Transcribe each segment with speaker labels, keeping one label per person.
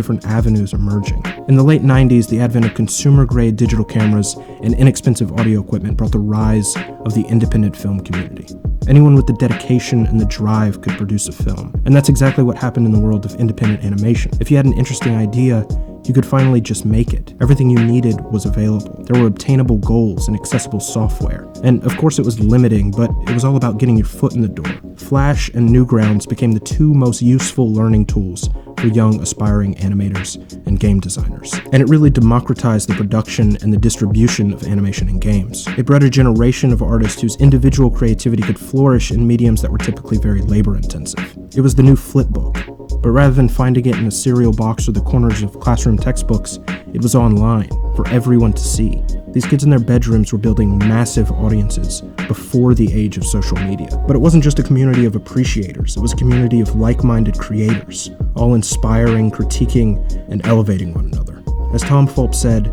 Speaker 1: different avenues emerging. In the late 90s, the advent of consumer-grade digital cameras and inexpensive audio equipment brought the rise of the independent film community. Anyone with the dedication and the drive could produce a film. And that's exactly what happened in the world of independent animation. If you had an interesting idea, you could finally just make it. Everything you needed was available. There were obtainable goals and accessible software. And of course it was limiting, but it was all about getting your foot in the door. Flash and Newgrounds became the two most useful learning tools for young aspiring animators and game designers. And it really democratized the production and the distribution of animation in games. It bred a generation of artists whose individual creativity could flourish in mediums that were typically very labor-intensive. It was the new flipbook. But rather than finding it in a cereal box or the corners of classroom textbooks, it was online for everyone to see. These kids in their bedrooms were building massive audiences before the age of social media. But it wasn't just a community of appreciators, it was a community of like-minded creators, all inspiring, critiquing, and elevating one another. As Tom Fulp said,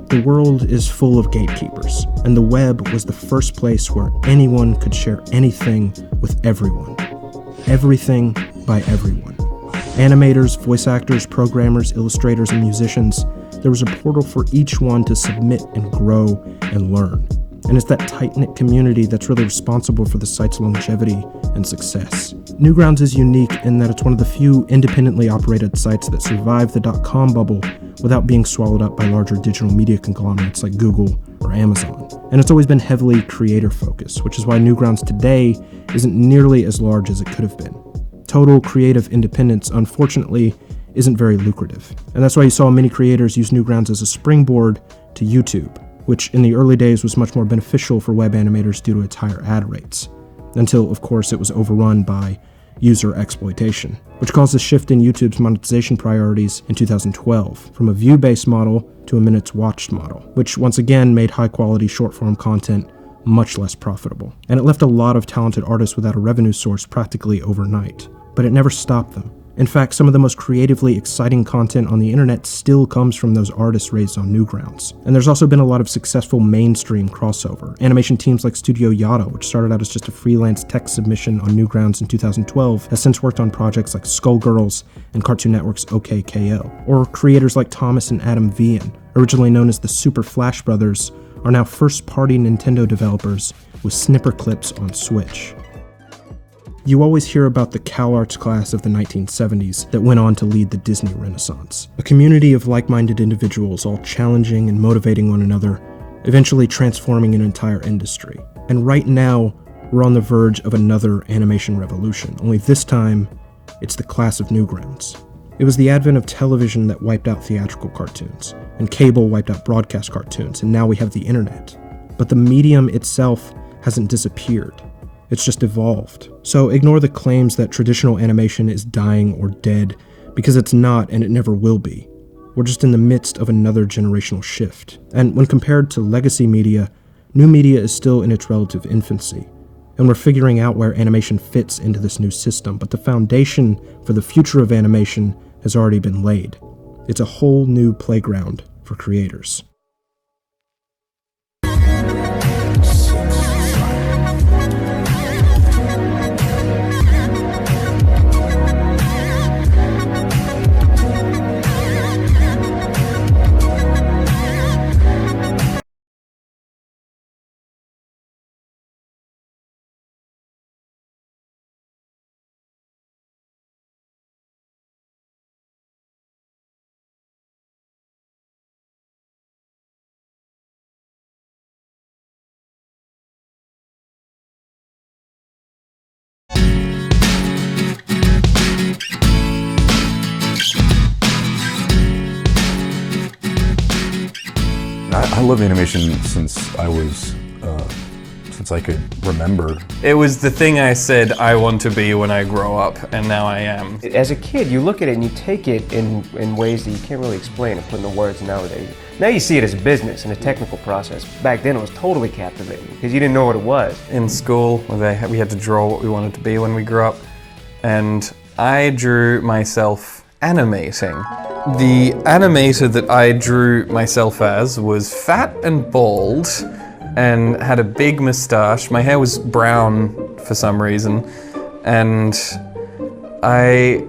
Speaker 1: "The world is full of gatekeepers, and the web was the first place where anyone could share anything with everyone. Everything by everyone. Animators, voice actors, programmers, illustrators, and musicians, there was a portal for each one to submit and grow and learn. And it's that tight-knit community that's really responsible for the site's longevity and success. Newgrounds is unique in that it's one of the few independently operated sites that survived the dot-com bubble without being swallowed up by larger digital media conglomerates like Google or Amazon. And it's always been heavily creator-focused, which is why Newgrounds today isn't nearly as large as it could have been. Total creative independence, unfortunately, isn't very lucrative. And that's why you saw many creators use Newgrounds as a springboard to YouTube, which in the early days was much more beneficial for web animators due to its higher ad rates. Until, of course, it was overrun by user exploitation, which caused a shift in YouTube's monetization priorities in 2012, from a view-based model to a minutes watched model, which once again made high-quality short-form content much less profitable. And it left a lot of talented artists without a revenue source practically overnight. But it never stopped them. In fact, some of the most creatively exciting content on the internet still comes from those artists raised on Newgrounds. And there's also been a lot of successful mainstream crossover. Animation teams like Studio Yada, which started out as just a freelance text submission on Newgrounds in 2012, has since worked on projects like Skullgirls and Cartoon Network's OKKO. Or creators like Thomas and Adam Vian, originally known as the Super Flash Brothers, are now first-party Nintendo developers with snipper clips on Switch. You always hear about the CalArts class of the 1970s that went on to lead the Disney Renaissance. A community of like-minded individuals all challenging and motivating one another, eventually transforming an entire industry. And right now, we're on the verge of another animation revolution, only this time, it's the class of Newgrounds. It was the advent of television that wiped out theatrical cartoons, and cable wiped out broadcast cartoons, and now we have the internet. But the medium itself hasn't disappeared. It's just evolved. So ignore the claims that traditional animation is dying or dead, because it's not and it never will be. We're just in the midst of another generational shift. And when compared to legacy media, new media is still in its relative infancy. And we're figuring out where animation fits into this new system, but the foundation for the future of animation has already been laid. It's a whole new playground for creators.
Speaker 2: I love animation since I could remember.
Speaker 3: It was the thing I said I want to be when I grow up, and now I am.
Speaker 4: As a kid, you look at it and you take it in ways that you can't really explain and put into words nowadays. Now you see it as a business and a technical process. Back then it was totally captivating because you didn't know what it was.
Speaker 3: In school, we had to draw what we wanted to be when we grew up, and I drew myself animating. The animator that I drew myself as was fat and bald and had a big moustache. My hair was brown for some reason, and I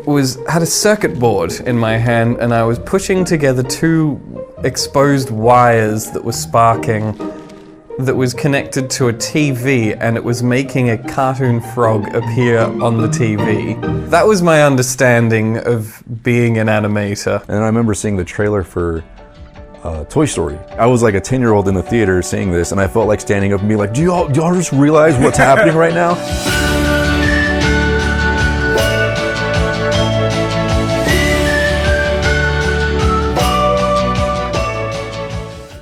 Speaker 3: had a circuit board in my hand, and I was pushing together two exposed wires that were sparking, that was connected to a TV, and it was making a cartoon frog appear on the TV. That was my understanding of being an animator.
Speaker 2: And I remember seeing the trailer for Toy Story. I was like a 10-year-old in the theater seeing this, and I felt like standing up and being like, do y'all just realize what's happening right now?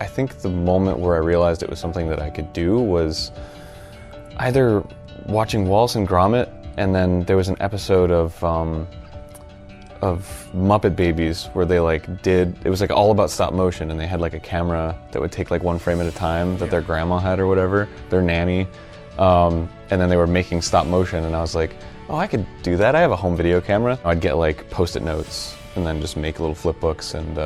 Speaker 5: I think the moment where I realized it was something that I could do was either watching Wallace and Gromit, and then there was an episode of Muppet Babies where they it was like all about stop motion, and they had like a camera that would take like one frame at a time that their grandma had or whatever, their nanny, and then they were making stop motion, and I was like, oh, I could do that. I have a home video camera. I'd get like Post-it notes and then just make little flip books, and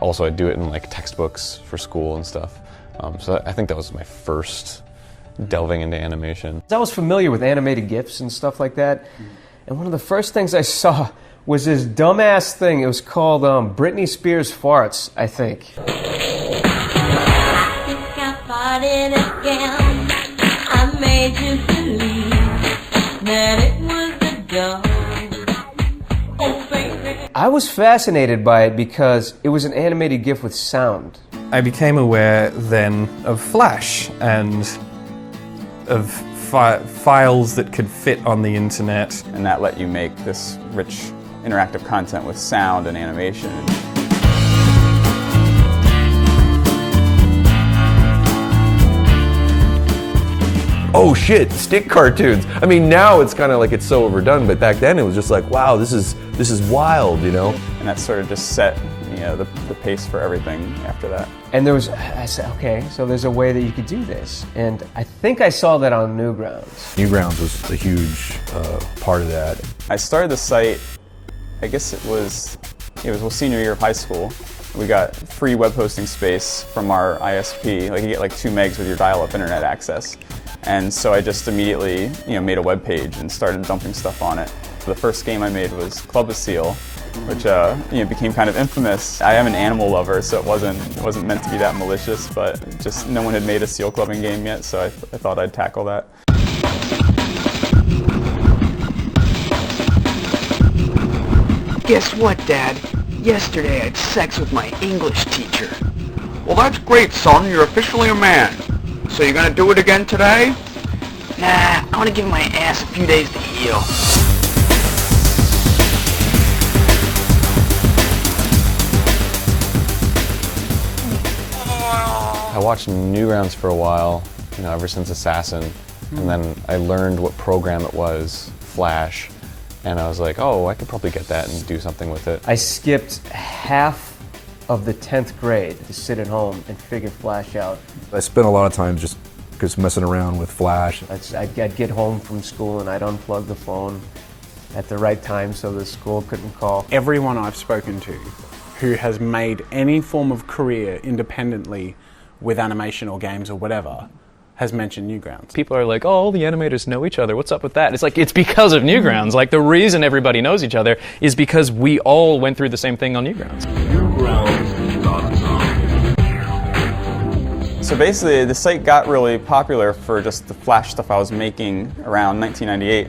Speaker 5: also I'd do it in like textbooks for school and stuff. So I think that was my first delving into animation.
Speaker 4: I was familiar with animated GIFs and stuff like that, and one of the first things I saw was this dumbass thing. It was called Britney Spears Farts, I think.
Speaker 6: I think I farted again. I made you believe that it was the dog. Oh, baby.
Speaker 4: I was fascinated by it because it was an animated GIF with sound.
Speaker 3: I became aware then of Flash and of files that could fit on the internet.
Speaker 7: And that let you make this rich interactive content with sound and animation.
Speaker 2: Oh shit, stick cartoons. I mean, now it's kind of like it's so overdone, but back then it was just like, wow, this is wild, you know?
Speaker 7: And that sort of just set, the pace for everything after that.
Speaker 4: And I said, okay, so there's a way that you could do this. And I think I saw that on Newgrounds.
Speaker 2: Newgrounds was a huge part of that.
Speaker 7: I started the site, I guess it was senior year of high school. We got free web hosting space from our ISP. Like you get like 2 megs with your dial-up internet access. And so I just immediately, made a web page and started dumping stuff on it. The first game I made was Club of Seal, which became kind of infamous. I am an animal lover, so it wasn't meant to be that malicious, but just no one had made a seal clubbing game yet, so I thought I'd tackle that.
Speaker 8: Guess what, Dad? Yesterday I had sex with my English teacher. Well, that's great, son. You're officially a man. So you're gonna do it again today? Nah, I wanna give my ass a few days to heal.
Speaker 5: I watched Newgrounds for a while, ever since Assassin, and then I learned what program it was, Flash, and I was like, oh, I could probably get that and do something with it.
Speaker 4: I skipped half of the 10th grade to sit at home and figure Flash out.
Speaker 2: I spent a lot of time just messing around with Flash.
Speaker 4: I'd get home from school and I'd unplug the phone at the right time so the school couldn't call.
Speaker 9: Everyone I've spoken to who has made any form of career independently with animation or games or whatever has mentioned Newgrounds.
Speaker 10: People are like, oh, all the animators know each other. What's up with that? It's like, it's because of Newgrounds. Like, the reason everybody knows each other is because we all went through the same thing on Newgrounds.
Speaker 7: So basically, the site got really popular for just the Flash stuff I was making around 1998,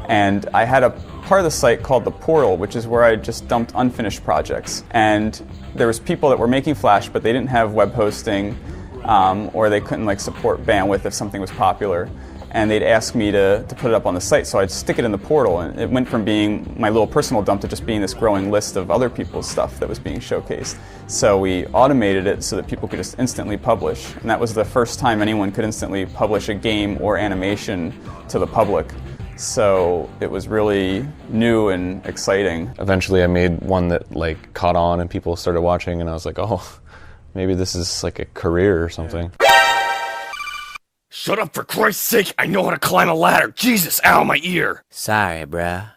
Speaker 7: and I had a part of the site called the Portal, which is where I just dumped unfinished projects. And there was people that were making Flash, but they didn't have web hosting, or they couldn't support bandwidth if something was popular. And they'd ask me to put it up on the site, so I'd stick it in the portal. And it went from being my little personal dump to just being this growing list of other people's stuff that was being showcased. So we automated it so that people could just instantly publish. And that was the first time anyone could instantly publish a game or animation to the public. So it was really new and exciting.
Speaker 5: Eventually I made one that caught on and people started watching, and I was like, oh, maybe this is like a career or something.
Speaker 11: Shut up, for Christ's sake! I know how to climb a ladder! Jesus, ow, my ear!
Speaker 12: Sorry, bruh.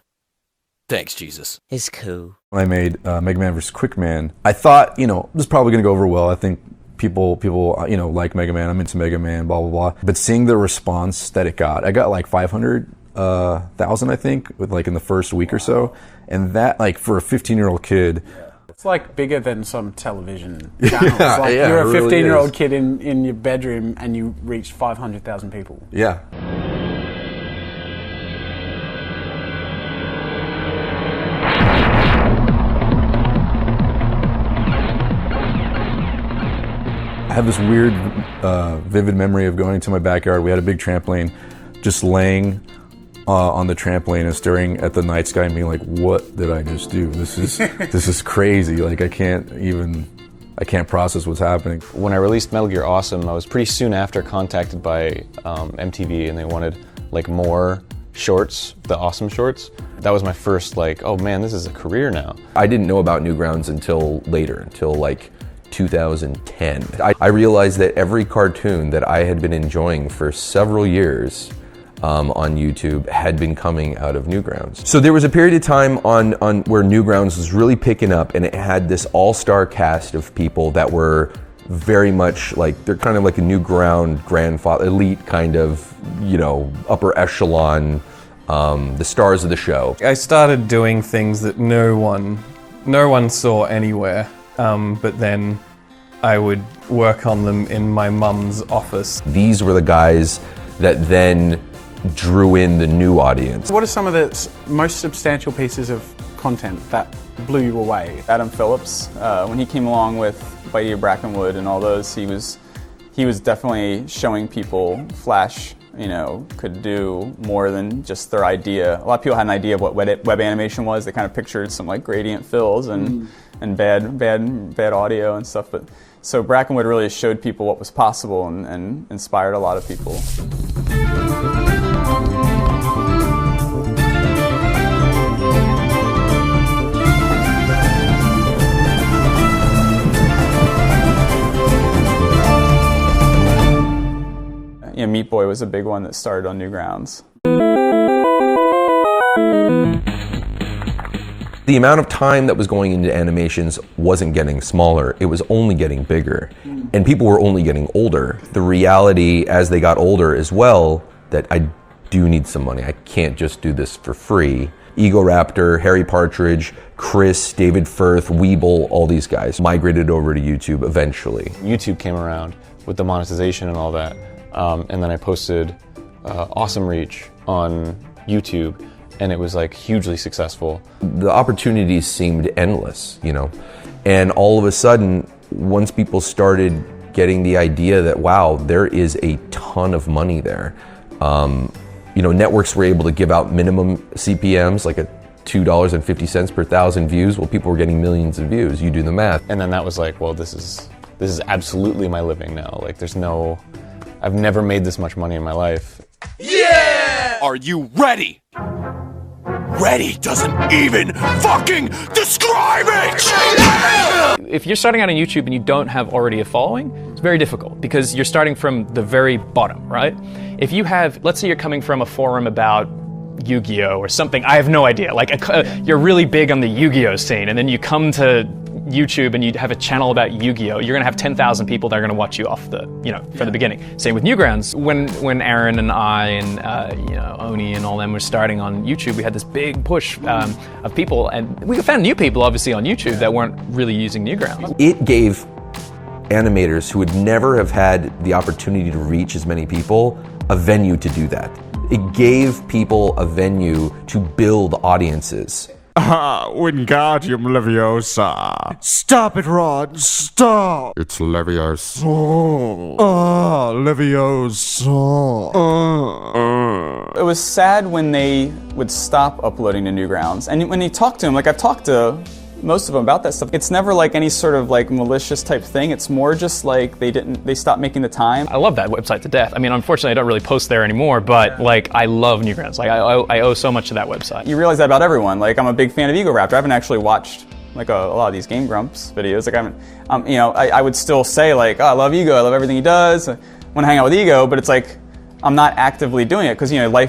Speaker 11: Thanks, Jesus.
Speaker 12: It's cool.
Speaker 2: When I made Mega Man vs. Quick Man, I thought, this is probably going to go over well. I think people, like Mega Man. I'm into Mega Man, blah, blah, blah. But seeing the response that it got, I got 500 1,000, I think, with like in the first week or so. And that, like, for a 15-year-old kid,
Speaker 9: it's like bigger than some television channels. Like you're a 15-year-old kid in your bedroom and you reach 500,000 people.
Speaker 2: Yeah. I have this weird, vivid memory of going to my backyard. We had a big trampoline, just laying on the trampoline and staring at the night sky and being like, what did I just do? This is crazy. Like, I can't process what's happening.
Speaker 5: When I released Metal Gear Awesome, I was pretty soon after contacted by MTV, and they wanted like more shorts, the Awesome shorts. That was my first like, oh man, this is a career now.
Speaker 12: I didn't know about Newgrounds until later, until like 2010. I realized that every cartoon that I had been enjoying for several years on YouTube had been coming out of Newgrounds. So there was a period of time on where Newgrounds was really picking up, and it had this all-star cast of people that were very much like, they're kind of like a Newground grandfather, elite kind of, you know, upper echelon, the stars of the show.
Speaker 3: I started doing things that no one saw anywhere, but then I would work on them in my mum's office.
Speaker 12: These were the guys that then drew in the new audience.
Speaker 9: What are some of the most substantial pieces of content that blew you away?
Speaker 7: Adam Phillips, when he came along with Bitey Brackenwood and all those, he was definitely showing people Flash, you know, could do more than just their idea. A lot of people had an idea of what web animation was. They kind of pictured some like gradient fills and bad audio and stuff. But so Brackenwood really showed people what was possible and inspired a lot of people. You know, Meat Boy was a big one that started on Newgrounds.
Speaker 12: The amount of time that was going into animations wasn't getting smaller, it was only getting bigger. And people were only getting older. The reality as they got older as well, that I do need some money. I can't just do this for free. Egoraptor, Harry Partridge, Chris, David Firth, Weeble, all these guys migrated over to YouTube eventually.
Speaker 5: YouTube came around with the monetization and all that. And then I posted Awesome Reach on YouTube, and it was like hugely successful.
Speaker 12: The opportunities seemed endless, you know, and all of a sudden, once people started getting the idea that, wow, there is a ton of money there, you know, networks were able to give out minimum CPMs, like at $2.50 per 1,000 views. Well, people were getting millions of views. You do the math.
Speaker 5: And then that was like, well, this is absolutely my living now. Like, I've never made this much money in my life.
Speaker 11: Yeah! Are you ready? Ready doesn't even fucking describe it!
Speaker 10: If you're starting out on YouTube and you don't have already a following, it's very difficult because you're starting from the very bottom, right? If you have, let's say you're coming from a forum about Yu-Gi-Oh! Or something, I have no idea, like you're really big on the Yu-Gi-Oh! Scene, and then you come to YouTube and you have a channel about Yu-Gi-Oh! You're gonna have 10,000 people that are gonna watch you off the, you know, from the beginning. Same with Newgrounds. When Aaron and I and you know, Oni and all them were starting on YouTube, we had this big push of people, and we found new people obviously on YouTube that weren't really using Newgrounds.
Speaker 12: It gave animators who would never have had the opportunity to reach as many people a venue to do that. It gave people a venue to build audiences.
Speaker 13: Wingardium Leviosa. Stop it, Rod. Stop. It's Leviosa. Leviosa.
Speaker 7: It was sad when they would stop uploading to Newgrounds. And when you talk to them, like I've talked to most of them about that stuff, it's never like any sort of like malicious type thing. It's more just like they stopped making the time.
Speaker 10: I love that website to death. I mean, unfortunately, I don't really post there anymore, but like I love Newgrounds. Like I owe so much to that website.
Speaker 7: You realize that about everyone. Like I'm a big fan of Egoraptor. I haven't actually watched like a lot of these Game Grumps videos. Like I haven't, you know, I would still say like, oh, I love Ego. I love everything he does. I want to hang out with Ego, but it's like I'm not actively doing it because, you know,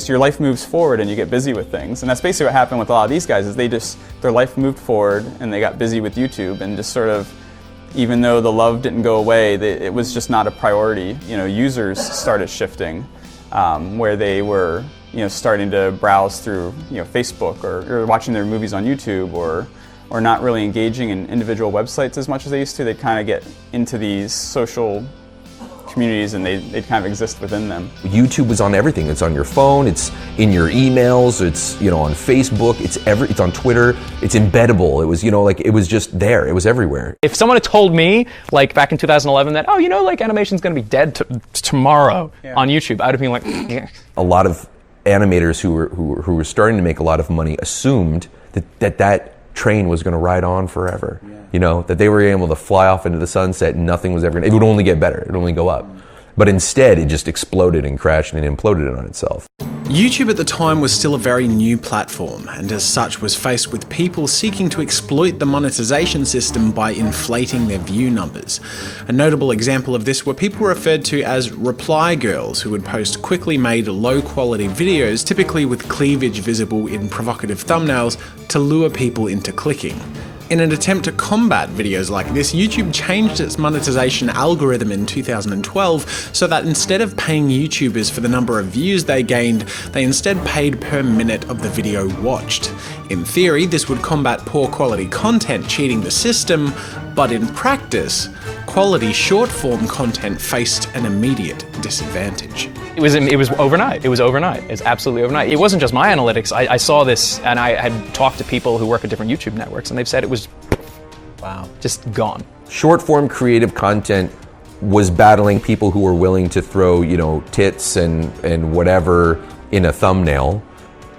Speaker 7: your life moves forward and you get busy with things. And that's basically what happened with a lot of these guys is their life moved forward and they got busy with YouTube and just sort of, even though the love didn't go away, it was just not a priority. You know, users started shifting where they were starting to browse through, Facebook or watching their movies on YouTube or not really engaging in individual websites as much as they used to. They kind of get into these social communities and they kind of exist within them.
Speaker 12: YouTube was on everything. It's on your phone, it's in your emails, it's on Facebook, it's on Twitter, it's embeddable. It was it was just there. It was everywhere.
Speaker 10: If someone had told me like back in 2011 that animation's going to be dead tomorrow on YouTube, I'd have been like, yeah.
Speaker 12: A lot of animators who were starting to make a lot of money assumed that train was going to ride on forever. That they were able to fly off into the sunset and nothing was ever going to, it would only get better, it would only go up. But instead, it just exploded and crashed and imploded on itself.
Speaker 14: YouTube at the time was still a very new platform, and as such was faced with people seeking to exploit the monetization system by inflating their view numbers. A notable example of this were people referred to as reply girls, who would post quickly made low-quality videos, typically with cleavage visible in provocative thumbnails, to lure people into clicking. In an attempt to combat videos like this, YouTube changed its monetization algorithm in 2012 so that instead of paying YouTubers for the number of views they gained, they instead paid per minute of the video watched. In theory, this would combat poor quality content cheating the system, but in practice, quality short-form content faced an immediate disadvantage.
Speaker 10: It was overnight. It was overnight. It's absolutely overnight. It wasn't just my analytics. I saw this, and I had talked to people who work at different YouTube networks, and they've said it was, wow, just gone.
Speaker 12: Short-form creative content was battling people who were willing to throw, tits and whatever in a thumbnail.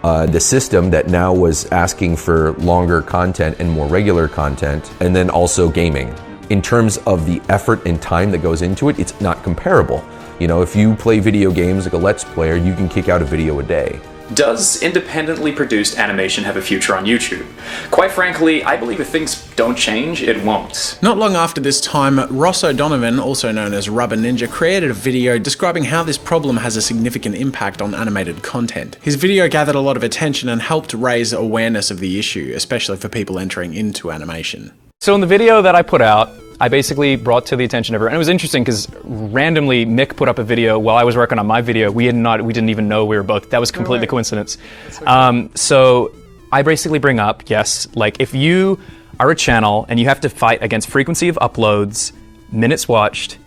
Speaker 12: The system that now was asking for longer content and more regular content, and then also gaming. In terms of the effort and time that goes into it, it's not comparable. If you play video games like a Let's Player, you can kick out a video a day.
Speaker 15: Does independently produced animation have a future on YouTube? Quite frankly, I believe if things don't change, it won't.
Speaker 14: Not long after this time, Ross O'Donovan, also known as Rubber Ninja, created a video describing how this problem has a significant impact on animated content. His video gathered a lot of attention and helped raise awareness of the issue, especially for people entering into animation.
Speaker 10: So in the video that I put out, I basically brought to the attention of everyone. And it was interesting because randomly Mick put up a video while I was working on my video. We didn't even know we were both. That was completely coincidence. So I basically bring up, yes, like if you are a channel and you have to fight against frequency of uploads, minutes watched,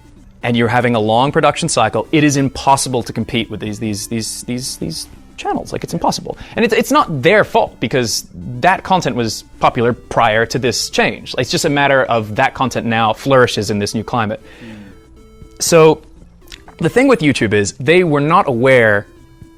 Speaker 10: and you're having a long production cycle, it is impossible to compete with these channels. Like, it's impossible. And it's not their fault because that content was popular prior to this change. It's just a matter of that content now flourishes in this new climate. So the thing with YouTube is they were not aware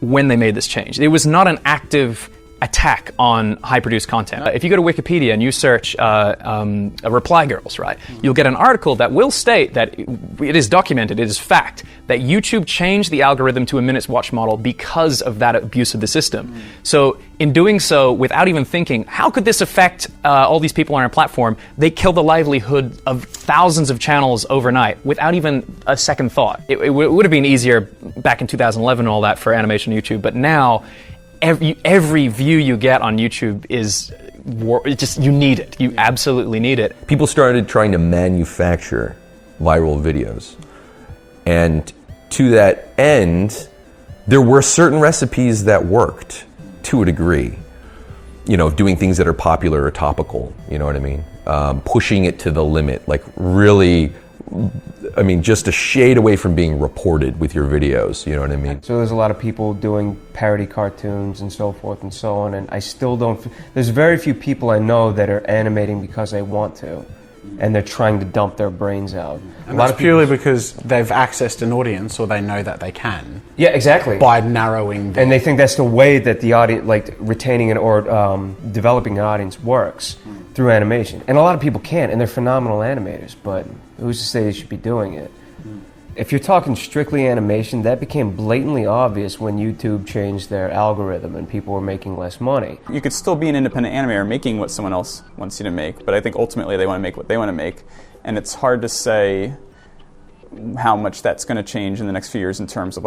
Speaker 10: when they made this change. It was not an active attack on high-produced content. If you go to Wikipedia and you search reply girls, right, you'll get an article that will state that it is documented, it is fact, that YouTube changed the algorithm to a minutes watch model because of that abuse of the system. So in doing so, without even thinking, how could this affect all these people on our platform, they kill the livelihood of thousands of channels overnight without even a second thought. It would have been easier back in 2011 and all that for animation YouTube, but now every view you get on YouTube is just, you need it. You absolutely need it.
Speaker 12: People started trying to manufacture viral videos. And to that end, there were certain recipes that worked to a degree. Doing things that are popular or topical, you know what I mean? Pushing it to the limit, like really, just a shade away from being reported with your videos, you know what I mean?
Speaker 4: So there's a lot of people doing parody cartoons and so forth and so on, and I still don't, there's very few people I know that are animating because they want to, and they're trying to dump their brains out.
Speaker 9: And that's purely because they've accessed an audience, or they know that they can.
Speaker 4: Yeah, exactly.
Speaker 9: By narrowing
Speaker 4: and they think that's the way that the audience, like retaining or developing an audience works, through animation. And a lot of people can, and they're phenomenal animators, but who's to say they should be doing it? If you're talking strictly animation, that became blatantly obvious when YouTube changed their algorithm and people were making less money.
Speaker 7: You could still be an independent animator making what someone else wants you to make, but I think ultimately they want to make what they want to make, and it's hard to say how much that's going to change in the next few years in terms of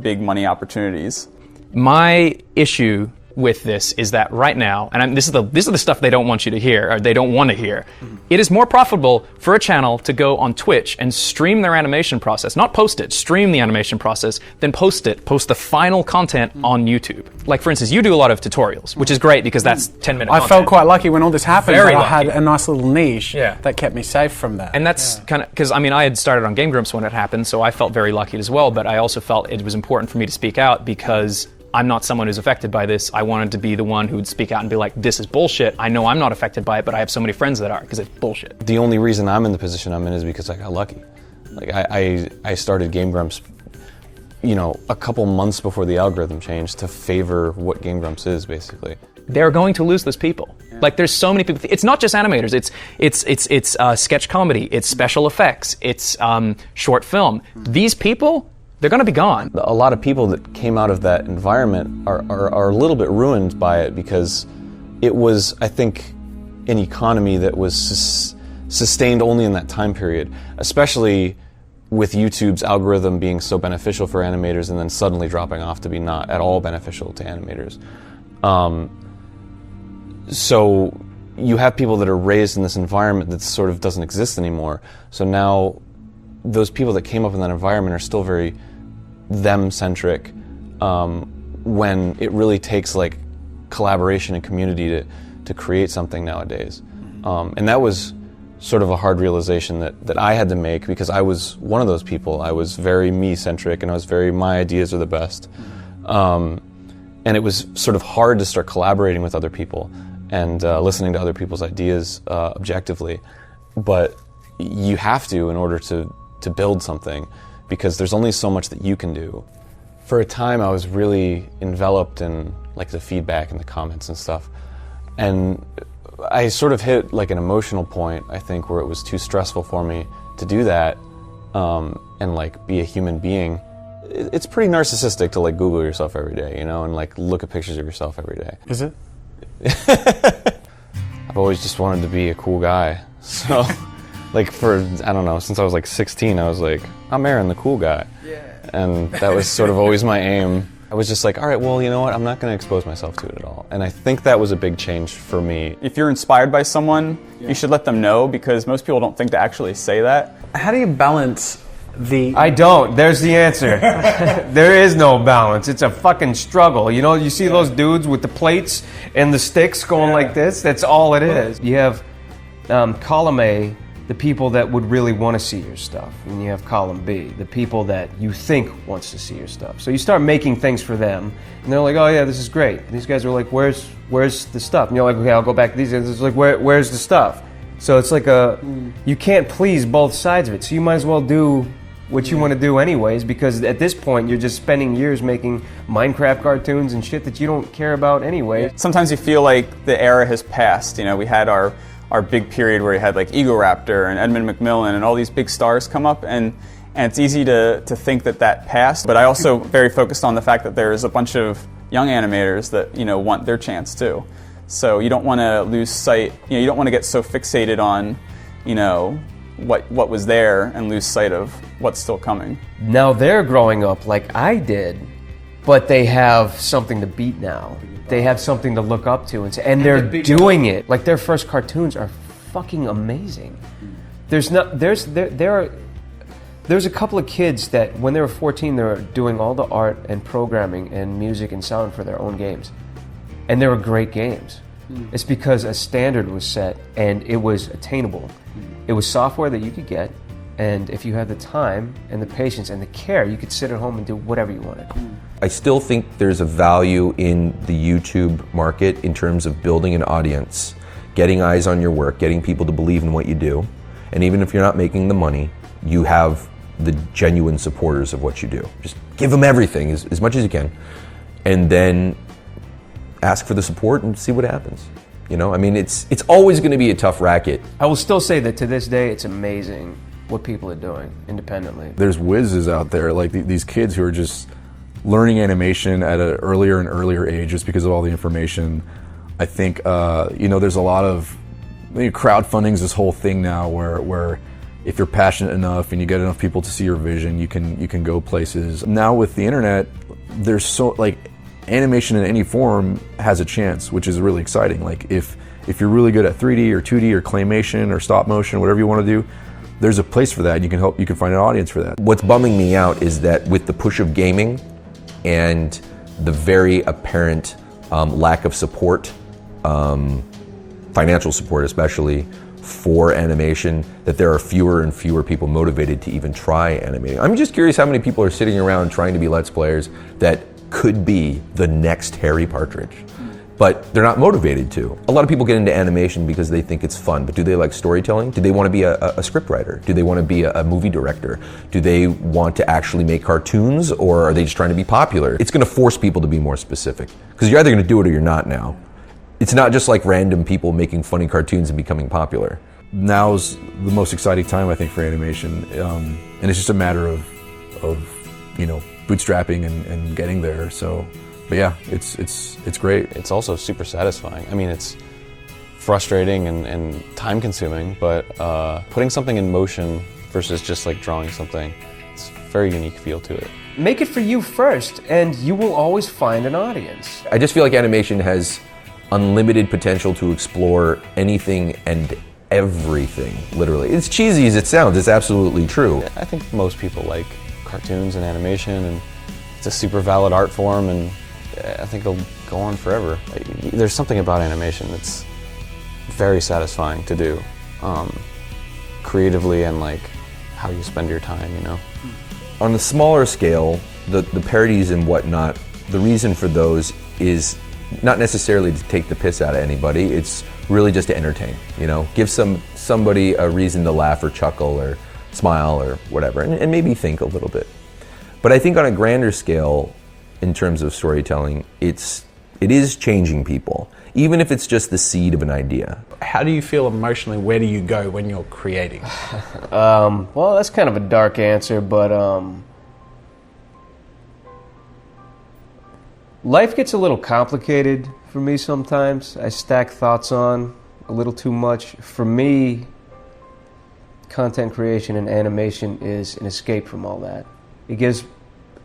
Speaker 7: big money opportunities.
Speaker 10: My issue with this is that right now, and this is the stuff they don't want you to hear, or they don't want to hear. It is more profitable for a channel to go on Twitch and stream their animation process, not post it, stream the animation process, than post the final content on YouTube. Like for instance, you do a lot of tutorials, which is great because that's 10-minute content.
Speaker 9: I felt quite lucky when all this happened.
Speaker 10: Very
Speaker 9: I
Speaker 10: lucky.
Speaker 9: had a nice little niche
Speaker 10: Yeah.
Speaker 9: that kept me safe from that.
Speaker 10: And that's kind of, because I mean, I had started on Game Grumps when it happened, so I felt very lucky as well, but I also felt it was important for me to speak out because I'm not someone who's affected by this. I wanted to be the one who would speak out and be like, this is bullshit. I know I'm not affected by it, but I have so many friends that are, because it's bullshit.
Speaker 5: The only reason I'm in the position I'm in is because I got lucky. Like I started Game Grumps, you know, a couple months before the algorithm changed to favor what Game Grumps is, basically.
Speaker 10: They're going to lose those people. Like there's so many people. It's not just animators. It's sketch comedy. It's special effects. It's short film. These people, they're going to be gone.
Speaker 5: A lot of people that came out of that environment are a little bit ruined by it because it was, I think, an economy that was sustained only in that time period, especially with YouTube's algorithm being so beneficial for animators and then suddenly dropping off to be not at all beneficial to animators. So you have people that are raised in this environment that sort of doesn't exist anymore. So now those people that came up in that environment are still very them-centric when it really takes like collaboration and community to create something nowadays. And that was sort of a hard realization that I had to make because I was one of those people. I was very me-centric and I was very, my ideas are the best. And it was sort of hard to start collaborating with other people and listening to other people's ideas objectively. But you have to in order to build something because there's only so much that you can do. For a time I was really enveloped in like the feedback and the comments and stuff. And I sort of hit like an emotional point, I think, where it was too stressful for me to do that and like be a human being. It's pretty narcissistic to like Google yourself every day, you know, and like look at pictures of yourself every day.
Speaker 9: Is it?
Speaker 5: I've always just wanted to be a cool guy. So like for, I don't know, since I was like 16, I was like, I'm Aaron, the cool guy. Yeah. And that was sort of always my aim. I was just like, all right, well, you know what? I'm not going to expose myself to it at all. And I think that was a big change for me.
Speaker 7: If you're inspired by someone, you should let them know because most people don't think to actually say that.
Speaker 9: How do you balance the...
Speaker 4: I don't. There's the answer. There is no balance. It's a fucking struggle. You know, you see those dudes with the plates and the sticks going like this? That's all it is. You have column A, the people that would really want to see your stuff. And you have column B, the people that you think wants to see your stuff. So you start making things for them, and they're like, oh yeah, this is great. And these guys are like, where's the stuff? And you're like, okay, I'll go back to these guys. It's like, where's the stuff? So it's like you can't please both sides of it. So you might as well do what you want to do anyways, because at this point you're just spending years making Minecraft cartoons and shit that you don't care about anyway.
Speaker 7: Sometimes you feel like the era has passed. You know, we had our big period where you had like Egoraptor and Edmund McMillan and all these big stars come up, and it's easy to think that passed. But I also very focused on the fact that there's a bunch of young animators that, you know, want their chance too. So you don't want to lose sight, you know, you don't want to get so fixated on, you know, what was there and lose sight of what's still coming.
Speaker 4: Now they're growing up like I did, but they have something to beat now. They have something to look up to, and they're doing it. Like their first cartoons are fucking amazing. There's a couple of kids that when they were 14, they were doing all the art and programming and music and sound for their own games, and they were great games. It's because a standard was set and it was attainable. It was software that you could get, and if you had the time and the patience and the care, you could sit at home and do whatever you wanted.
Speaker 12: I still think there's a value in the YouTube market in terms of building an audience, getting eyes on your work, getting people to believe in what you do. And even if you're not making the money, you have the genuine supporters of what you do. Just give them everything as much as you can, and then ask for the support and see what happens. You know, I mean, it's always going to be a tough racket.
Speaker 4: I will still say that to this day, it's amazing what people are doing independently.
Speaker 2: There's whizzes out there, like these kids who are just learning animation at an earlier and earlier age just because of all the information. I think, you know, there's a lot of, crowdfunding is this whole thing now where if you're passionate enough and you get enough people to see your vision, you can go places. Now with the internet, there's so, like, animation in any form has a chance, which is really exciting. Like if you're really good at 3D or 2D or claymation or stop motion, whatever you want to do, there's a place for that, and you can find an audience for that.
Speaker 12: What's bumming me out is that with the push of gaming and the very apparent lack of support, financial support especially, for animation, that there are fewer and fewer people motivated to even try animating. I'm just curious how many people are sitting around trying to be Let's Players that could be the next Harry Partridge, but they're not motivated to. A lot of people get into animation because they think it's fun, but do they like storytelling? Do they want to be a script writer? Do they want to be a movie director? Do they want to actually make cartoons, or are they just trying to be popular? It's going to force people to be more specific, because you're either going to do it or you're not now. It's not just like random people making funny cartoons and becoming popular.
Speaker 2: Now's the most exciting time, I think, for animation, and it's just a matter of bootstrapping and getting there. So, but yeah, it's great.
Speaker 5: It's also super satisfying. I mean, it's frustrating and time consuming, but putting something in motion versus just like drawing something, it's a very unique feel to it.
Speaker 4: Make it for you first, and you will always find an audience.
Speaker 12: I just feel like animation has unlimited potential to explore anything and everything, literally. It's cheesy as it sounds, it's absolutely true.
Speaker 5: I think most people like cartoons and animation, and it's a super valid art form, and I think it'll go on forever. There's something about animation that's very satisfying to do, creatively, and like how you spend your time, you know?
Speaker 12: On the smaller scale, the parodies and whatnot, the reason for those is not necessarily to take the piss out of anybody, it's really just to entertain, you know? Give somebody a reason to laugh or chuckle or smile or whatever, and maybe think a little bit. But I think on a grander scale, in terms of storytelling, it is changing people, even if it's just the seed of an idea.
Speaker 9: How do you feel emotionally? Where do you go when you're creating?
Speaker 4: Well, that's kind of a dark answer, but life gets a little complicated for me sometimes. I stack thoughts on a little too much. For me, content creation and animation is an escape from all that.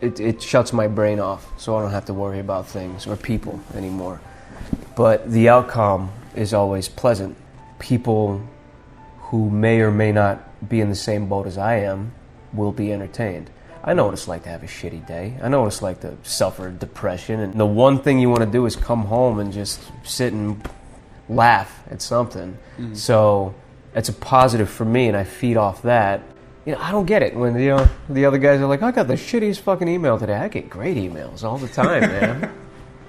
Speaker 4: It shuts my brain off, so I don't have to worry about things or people anymore. But the outcome is always pleasant. People who may or may not be in the same boat as I am will be entertained. I know what it's like to have a shitty day. I know what it's like to suffer depression. And the one thing you want to do is come home and just sit and laugh at something. Mm-hmm. So it's a positive for me, and I feed off that. You know, I don't get it when the other guys are like, I got the shittiest fucking email today. I get great emails all the time, man.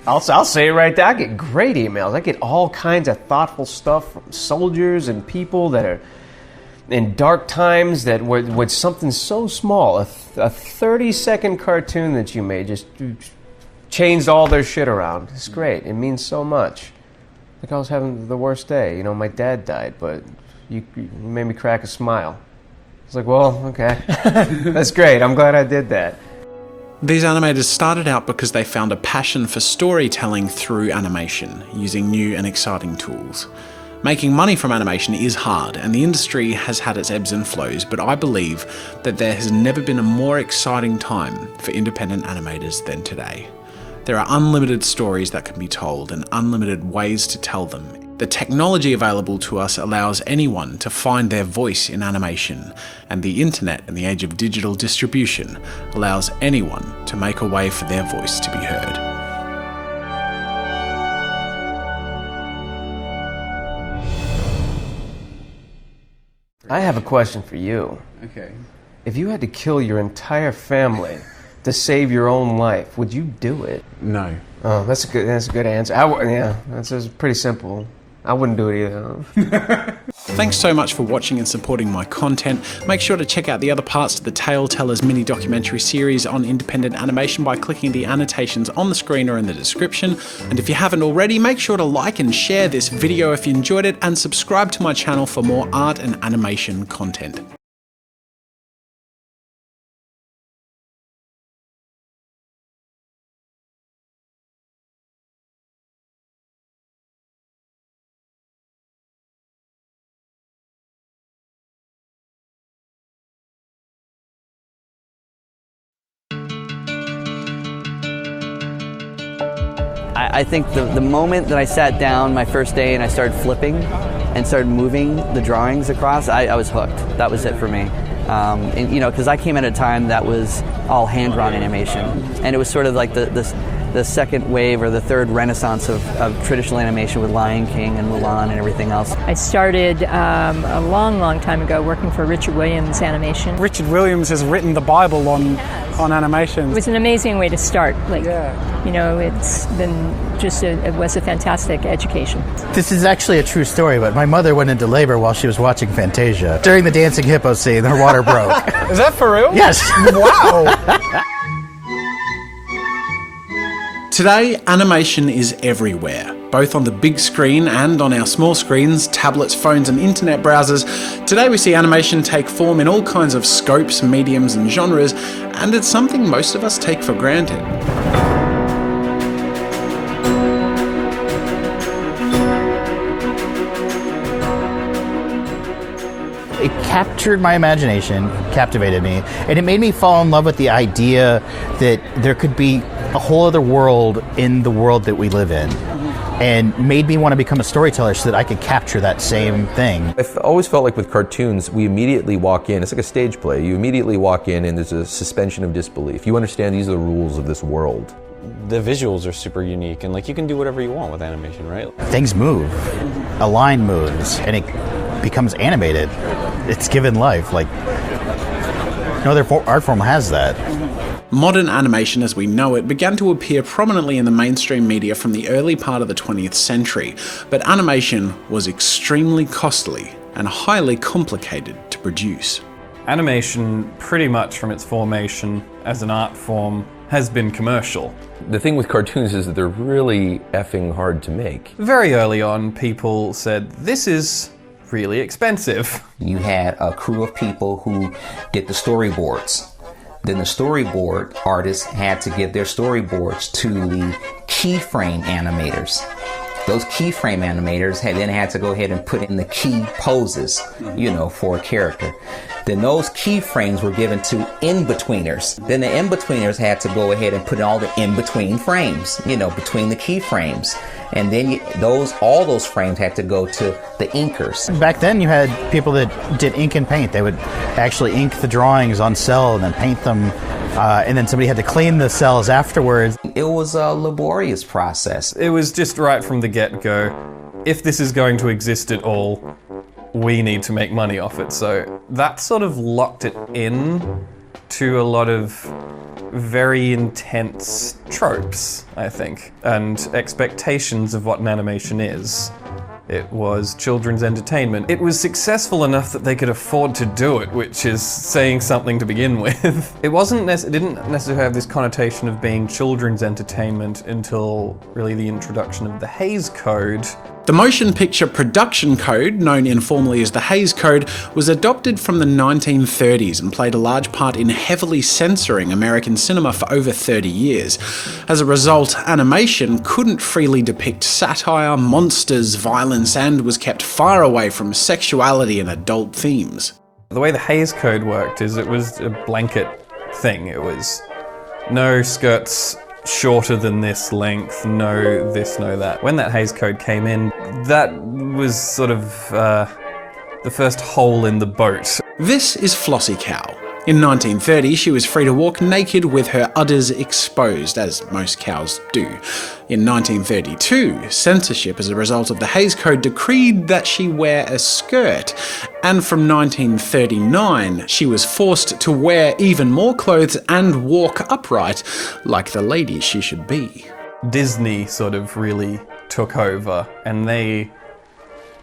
Speaker 4: I'll say it right there. I get great emails. I get all kinds of thoughtful stuff from soldiers and people that are in dark times that with something so small, a 30-second cartoon that you made just changed all their shit around. It's great. It means so much. Like I was having the worst day. You know, my dad died, but you made me crack a smile. It's like, well, okay. That's great. I'm glad I did that.
Speaker 14: These animators started out because they found a passion for storytelling through animation, using new and exciting tools. Making money from animation is hard, and the industry has had its ebbs and flows, but I believe that there has never been a more exciting time for independent animators than today. There are unlimited stories that can be told and unlimited ways to tell them. The technology available to us allows anyone to find their voice in animation, and the internet in the age of digital distribution allows anyone to make a way for their voice to be heard.
Speaker 4: I have a question for you.
Speaker 9: Okay.
Speaker 4: If you had to kill your entire family to save your own life, would you do it?
Speaker 9: No.
Speaker 4: Oh, that's a good answer. Yeah, that's pretty simple. I wouldn't do it either.
Speaker 14: Thanks so much for watching and supporting my content. Make sure to check out the other parts of the Tale Tellers mini documentary series on independent animation by clicking the annotations on the screen or in the description. And if you haven't already, make sure to like and share this video if you enjoyed it, and subscribe to my channel for more art and animation content.
Speaker 16: I think the moment that I sat down my first day and I started flipping and started moving the drawings across, I was hooked. That was it for me. And, you know, because I came at a time that was all hand-drawn animation, and it was sort of like the second wave or the third renaissance of traditional animation with Lion King and Mulan and everything else.
Speaker 17: I started a long time ago working for Richard Williams Animation.
Speaker 9: Richard Williams has written the Bible on animation.
Speaker 17: It was an amazing way to start. You know, it's been just it was a fantastic education.
Speaker 18: This is actually a true story, but my mother went into labor while she was watching Fantasia. During the dancing hippo scene, her water broke.
Speaker 9: Is that for real?
Speaker 18: Yes.
Speaker 9: Wow.
Speaker 14: Today, animation is everywhere, both on the big screen and on our small screens, tablets, phones and internet browsers. Today we see animation take form in all kinds of scopes, mediums and genres, and it's something most of us take for granted.
Speaker 18: It captured my imagination, captivated me, and it made me fall in love with the idea that there could be a whole other world in the world that we live in, and made me want to become a storyteller so that I could capture that same thing.
Speaker 12: I've always felt like with cartoons, we immediately walk in, it's like a stage play, you immediately walk in and there's a suspension of disbelief. You understand these are the rules of this world.
Speaker 5: The visuals are super unique, and like you can do whatever you want with animation, right?
Speaker 18: Things move, a line moves, and it becomes animated. It's given life, like no other art form has that.
Speaker 14: Modern animation as we know it began to appear prominently in the mainstream media from the early part of the 20th century, but animation was extremely costly and highly complicated to produce.
Speaker 3: Animation, pretty much from its formation as an art form, has been commercial.
Speaker 12: The thing with cartoons is that they're really effing hard to make.
Speaker 3: Very early on, people said, this is really expensive.
Speaker 19: You had a crew of people who did the storyboards. Then the storyboard artists had to give their storyboards to the keyframe animators. Those keyframe animators then had to go ahead and put in the key poses, you know, for a character. Then those keyframes were given to in-betweeners. Then the in-betweeners had to go ahead and put in all the in-between frames, you know, between the keyframes. And then all those frames had to go to the inkers.
Speaker 18: Back then you had people that did ink and paint. They would actually ink the drawings on cell and then paint them, and then somebody had to clean the cells afterwards.
Speaker 19: It was a laborious process.
Speaker 3: It was just right from the get-go. If this is going to exist at all, we need to make money off it. So that sort of locked it in to a lot of very intense tropes, I think, and expectations of what an animation is. It was children's entertainment. It was successful enough that they could afford to do it, which is saying something to begin with. It didn't necessarily have this connotation of being children's entertainment until really the introduction of the Hays Code.
Speaker 14: The Motion Picture Production Code, known informally as the Hays Code, was adopted from the 1930s and played a large part in heavily censoring American cinema for over 30 years. As a result, animation couldn't freely depict satire, monsters, violence, and was kept far away from sexuality and adult themes.
Speaker 3: The way the Hays Code worked is it was a blanket thing. It was no skirts shorter than this length, no this, no that. When that Hays Code came in, that was sort of the first hole in the boat.
Speaker 14: This is Flossie Cow. In 1930, she was free to walk naked with her udders exposed, as most cows do. In 1932, censorship as a result of the Hays Code decreed that she wear a skirt, and from 1939, she was forced to wear even more clothes and walk upright, like the lady she should be.
Speaker 3: Disney sort of really took over, and they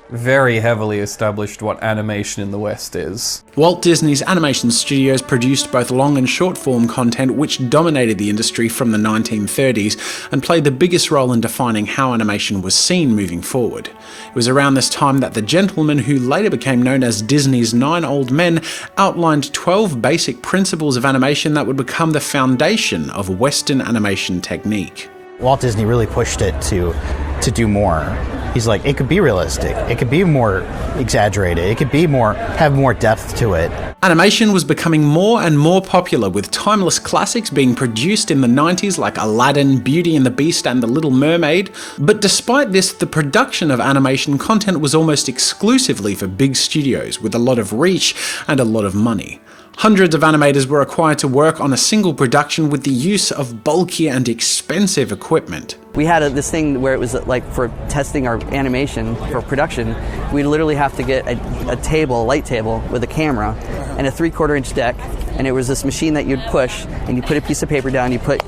Speaker 3: very heavily established what animation in the West is.
Speaker 14: Walt Disney's animation studios produced both long and short form content which dominated the industry from the 1930s and played the biggest role in defining how animation was seen moving forward. It was around this time that the gentleman who later became known as Disney's 9 Old Men outlined 12 basic principles of animation that would become the foundation of Western animation technique.
Speaker 18: Walt Disney really pushed it to do more. He's like, it could be realistic, it could be more exaggerated, it could be have more depth to it.
Speaker 14: Animation was becoming more and more popular, with timeless classics being produced in the 90s like Aladdin, Beauty and the Beast and The Little Mermaid. But despite this, the production of animation content was almost exclusively for big studios with a lot of reach and a lot of money. Hundreds of animators were required to work on a single production with the use of bulky and expensive equipment.
Speaker 16: We had this thing where it was like for testing our animation for production, we'd literally have to get a table, a light table with a camera and a 3/4 inch deck, and it was this machine that you'd push and you put a piece of paper down, you put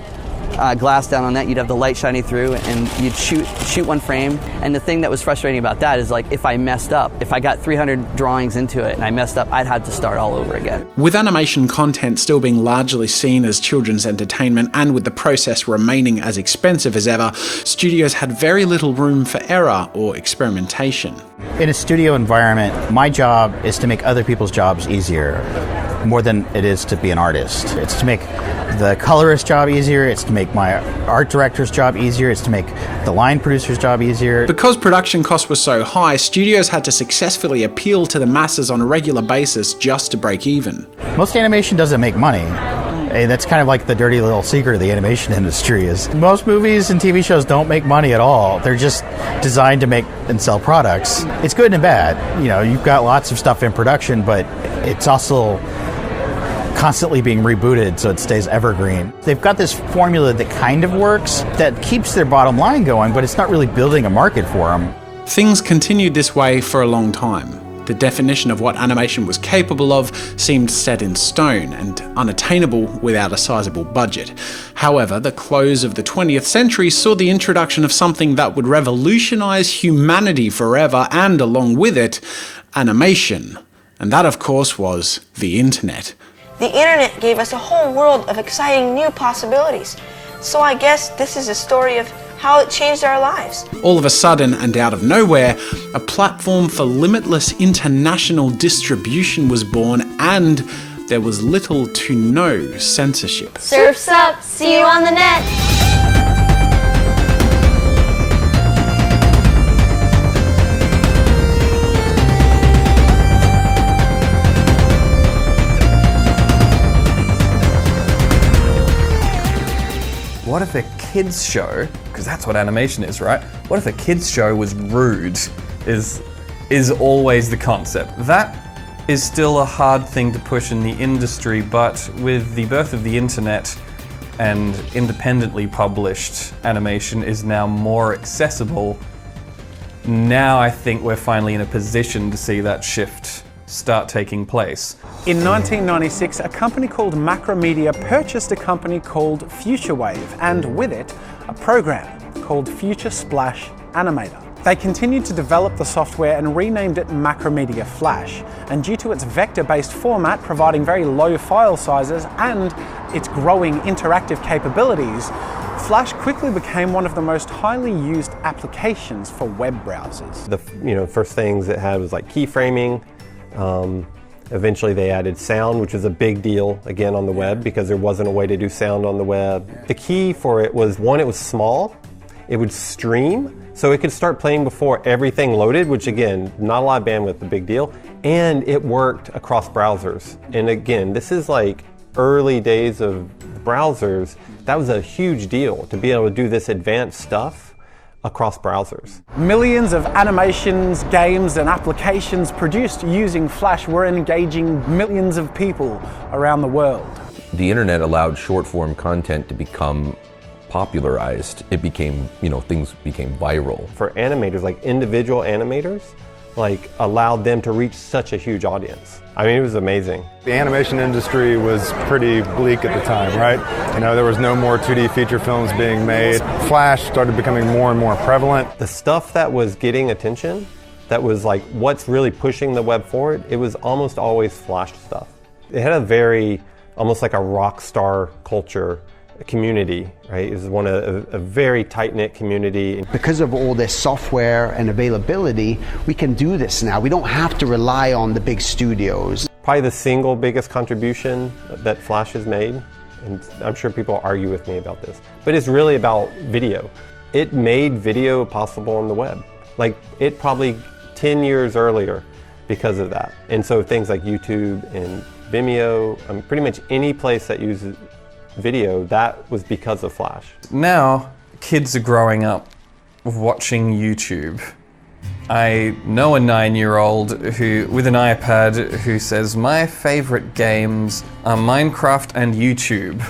Speaker 16: glass down on that, you'd have the light shining through, and you'd shoot one frame. And the thing that was frustrating about that is, like, if I messed up, if I got 300 drawings into it and I messed up, I'd have to start all over again.
Speaker 14: With animation content still being largely seen as children's entertainment, and with the process remaining as expensive as ever, studios had very little room for error or experimentation.
Speaker 18: In a studio environment, my job is to make other people's jobs easier, more than it is to be an artist. It's to make the colorist's job easier, it's to make my art director's job easier, it's to make the line producer's job easier.
Speaker 14: Because production costs were so high, studios had to successfully appeal to the masses on a regular basis just to break even.
Speaker 18: Most animation doesn't make money. And that's kind of like the dirty little secret of the animation industry is most movies and TV shows don't make money at all. They're just designed to make and sell products. It's good and bad. You know, you've got lots of stuff in production, but it's also constantly being rebooted so it stays evergreen. They've got this formula that kind of works, that keeps their bottom line going, but it's not really building a market for them.
Speaker 14: Things continued this way for a long time. The definition of what animation was capable of seemed set in stone and unattainable without a sizable budget. However, the close of the 20th century saw the introduction of something that would revolutionize humanity forever, and along with it, animation. And that, of course, was the internet.
Speaker 20: The internet gave us a whole world of exciting new possibilities. So I guess this is a story of how it changed our lives.
Speaker 14: All of a sudden, and out of nowhere, a platform for limitless international distribution was born, and there was little to no censorship.
Speaker 20: Surf's up! See you on the net!
Speaker 3: What if a kids show, because that's what animation is, right? What if a kids show was rude, is always the concept. That is still a hard thing to push in the industry, but with the birth of the internet and independently published animation is now more accessible, now I think we're finally in a position to see that shift start taking place.
Speaker 9: In 1996, a company called Macromedia purchased a company called FutureWave, and with it, a program called Future Splash Animator. They continued to develop the software and renamed it Macromedia Flash, and due to its vector-based format providing very low file sizes and its growing interactive capabilities, Flash quickly became one of the most highly used applications for web browsers.
Speaker 21: The first things it had was like keyframing. Eventually they added sound, which was a big deal again on the web because there wasn't a way to do sound on the web. The key for it was, one, it was small, it would stream, so it could start playing before everything loaded, which again, not a lot of bandwidth, a big deal, and it worked across browsers. And again, this is like early days of browsers. That was a huge deal to be able to do this advanced stuff across browsers.
Speaker 9: Millions of animations, games, and applications produced using Flash were engaging millions of people around the world.
Speaker 12: The internet allowed short-form content to become popularized. It became, things became viral.
Speaker 21: For animators, like individual animators, allowed them to reach such a huge audience. I mean, it was amazing.
Speaker 22: The animation industry was pretty bleak at the time, right? There was no more 2D feature films being made. Flash started becoming more and more prevalent.
Speaker 21: The stuff that was getting attention, that was like what's really pushing the web forward, it was almost always Flash stuff. It had a very, almost like a rock star culture community, right? It was a very tight-knit community.
Speaker 23: Because of all this software and availability, we can do this now. We don't have to rely on the big studios.
Speaker 21: Probably the single biggest contribution that Flash has made, and I'm sure people argue with me about this, but it's really about video. It made video possible on the web. It probably 10 years earlier because of that. And so things like YouTube and Vimeo, pretty much any place that uses video, that was because of Flash.
Speaker 3: Now, kids are growing up watching YouTube. I know a 9-year-old who, with an iPad, who says, my favorite games are Minecraft and YouTube.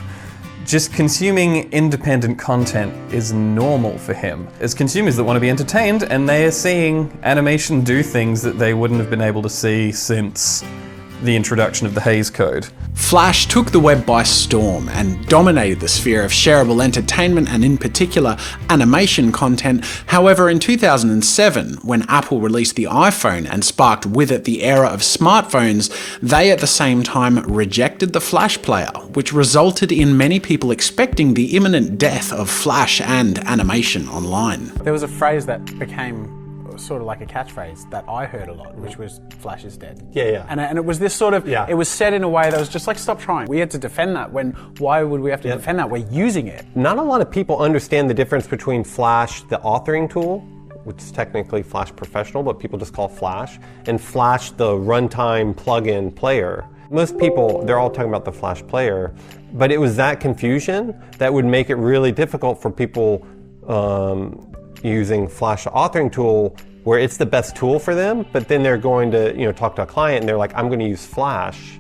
Speaker 3: Just consuming independent content is normal for him. As consumers that want to be entertained, and they are seeing animation do things that they wouldn't have been able to see since the introduction of the Hays Code.
Speaker 14: Flash took the web by storm and dominated the sphere of shareable entertainment and in particular animation content. However, in 2007, when Apple released the iPhone and sparked with it the era of smartphones, they at the same time rejected the Flash player, which resulted in many people expecting the imminent death of Flash and animation online.
Speaker 9: There was a phrase that became sort of like a catchphrase that I heard a lot, which was Flash is dead.
Speaker 21: Yeah.
Speaker 9: And it was this sort of, it was said in a way that was just like, stop trying. We had to defend that why would we have to defend that? We're using it.
Speaker 21: Not a lot of people understand the difference between Flash, the authoring tool, which is technically Flash Professional, but people just call Flash, and Flash, the runtime plugin player. Most people, they're all talking about the Flash player, but it was that confusion that would make it really difficult for people using Flash Authoring Tool, where it's the best tool for them, but then they're going to talk to a client and they're like, I'm going to use Flash.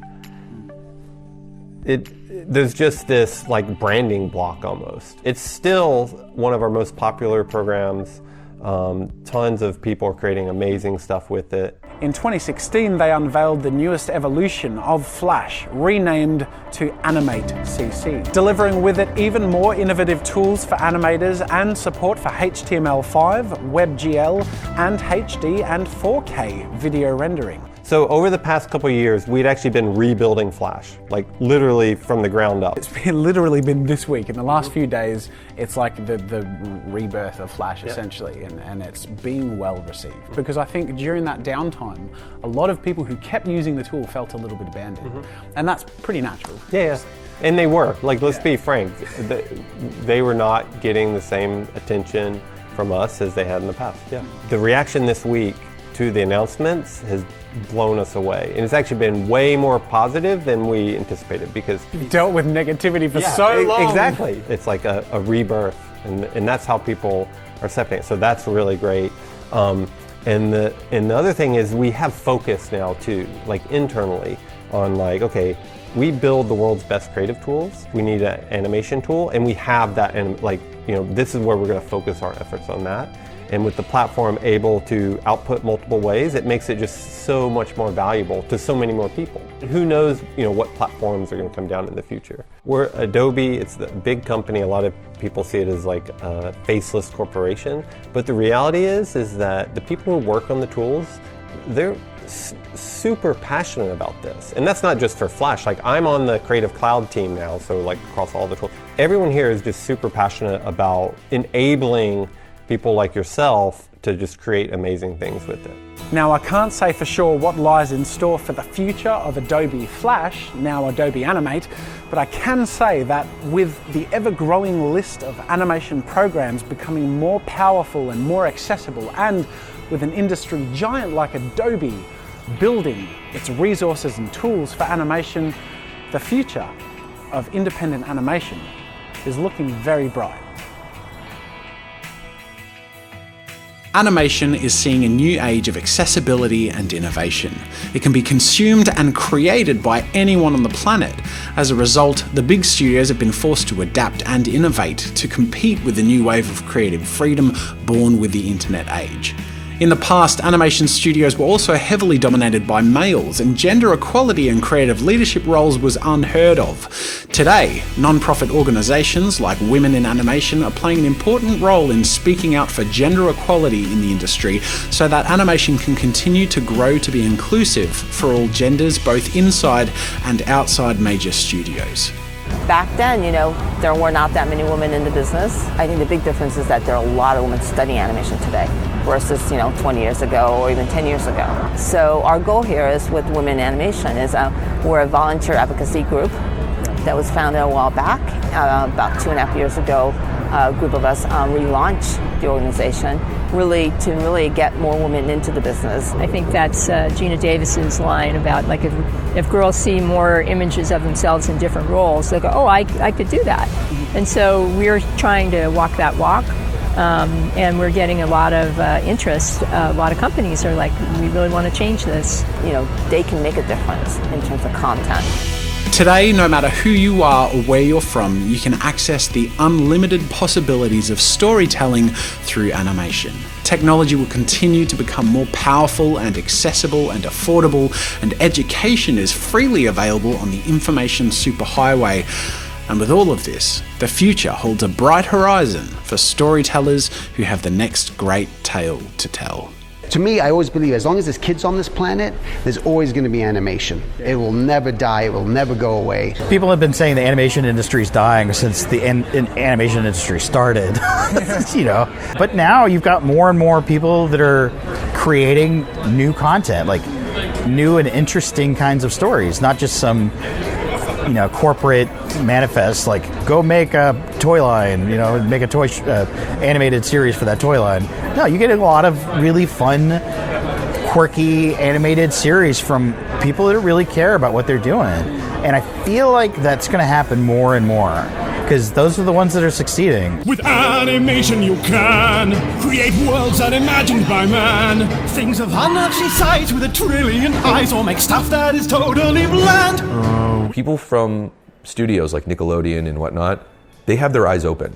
Speaker 21: There's just this like branding block almost. It's still one of our most popular programs. Tons of people are creating amazing stuff with it.
Speaker 9: In 2016, they unveiled the newest evolution of Flash, renamed to Animate CC, delivering with it even more innovative tools for animators and support for HTML5, WebGL, and HD and 4K video rendering.
Speaker 21: So over the past couple of years, we'd actually been rebuilding Flash, like literally from the ground up.
Speaker 9: It's literally been this week. In the last few days, it's like the rebirth of Flash, essentially, and it's being well received. Because I think during that downtime, a lot of people who kept using the tool felt a little bit abandoned. And that's pretty natural.
Speaker 21: Yeah. And they were. Like, let's be frank, they were not getting the same attention from us as they had in the past. The reaction this week to the announcements has blown us away. And it's actually been way more positive than we anticipated because
Speaker 9: you've dealt with negativity for so long.
Speaker 21: Exactly. It's like a rebirth, and that's how people are accepting it. So that's really great. And the other thing is we have focus now too, like internally on like, okay, we build the world's best creative tools. We need an animation tool, and we have that, and this is where we're going to focus our efforts on that. And with the platform able to output multiple ways, it makes it just so much more valuable to so many more people. Who knows, what platforms are going to come down in the future. We're Adobe, it's the big company. A lot of people see it as like a faceless corporation. But the reality is that the people who work on the tools, they're super passionate about this. And that's not just for Flash. Like, I'm on the Creative Cloud team now, so like across all the tools. Everyone here is just super passionate about enabling people like yourself to just create amazing things with it.
Speaker 9: Now, I can't say for sure what lies in store for the future of Adobe Flash, now Adobe Animate, but I can say that with the ever-growing list of animation programs becoming more powerful and more accessible, and with an industry giant like Adobe building its resources and tools for animation, the future of independent animation is looking very bright.
Speaker 14: Animation is seeing a new age of accessibility and innovation. It can be consumed and created by anyone on the planet. As a result, the big studios have been forced to adapt and innovate to compete with the new wave of creative freedom born with the internet age. In the past, animation studios were also heavily dominated by males, and gender equality and creative leadership roles was unheard of. Today, non-profit organizations like Women in Animation are playing an important role in speaking out for gender equality in the industry so that animation can continue to grow to be inclusive for all genders, both inside and outside major studios.
Speaker 1: Back then, there were not that many women in the business. I think the big difference is that there are a lot of women studying animation today versus, 20 years ago or even 10 years ago. So our goal here is with Women in Animation is we're a volunteer advocacy group that was founded a while back. About 2.5 years ago, a group of us relaunched the organization, really to really get more women into the business.
Speaker 17: I think that's Gina Davis's line about like if girls see more images of themselves in different roles, they go, oh, I could do that. And so we're trying to walk that walk. And we're getting a lot of interest. A lot of companies are like, we really want to change this.
Speaker 1: You know, they can make a difference in terms of content.
Speaker 14: Today, no matter who you are or where you're from, you can access the unlimited possibilities of storytelling through animation. Technology will continue to become more powerful and accessible and affordable, and education is freely available on the information superhighway. And with all of this, the future holds a bright horizon for storytellers who have the next great tale to tell.
Speaker 23: To me, I always believe as long as there's kids on this planet, there's always going to be animation. It will never die. It will never go away.
Speaker 18: People have been saying the animation industry is dying since the animation industry started, you know. But now you've got more and more people that are creating new content, like new and interesting kinds of stories, not just some, you know, corporate manifest like go make a toy line, you know, make a toy animated series for that toy line. No, you get a lot of really fun, quirky animated series from people that really care about what they're doing. And I feel like that's going to happen more and more because those are the ones that are succeeding.
Speaker 6: With animation you can create worlds unimagined by man. Things of unearthly size with 1 trillion eyes, or make stuff that is totally bland.
Speaker 12: People from studios like Nickelodeon and whatnot, they have their eyes open.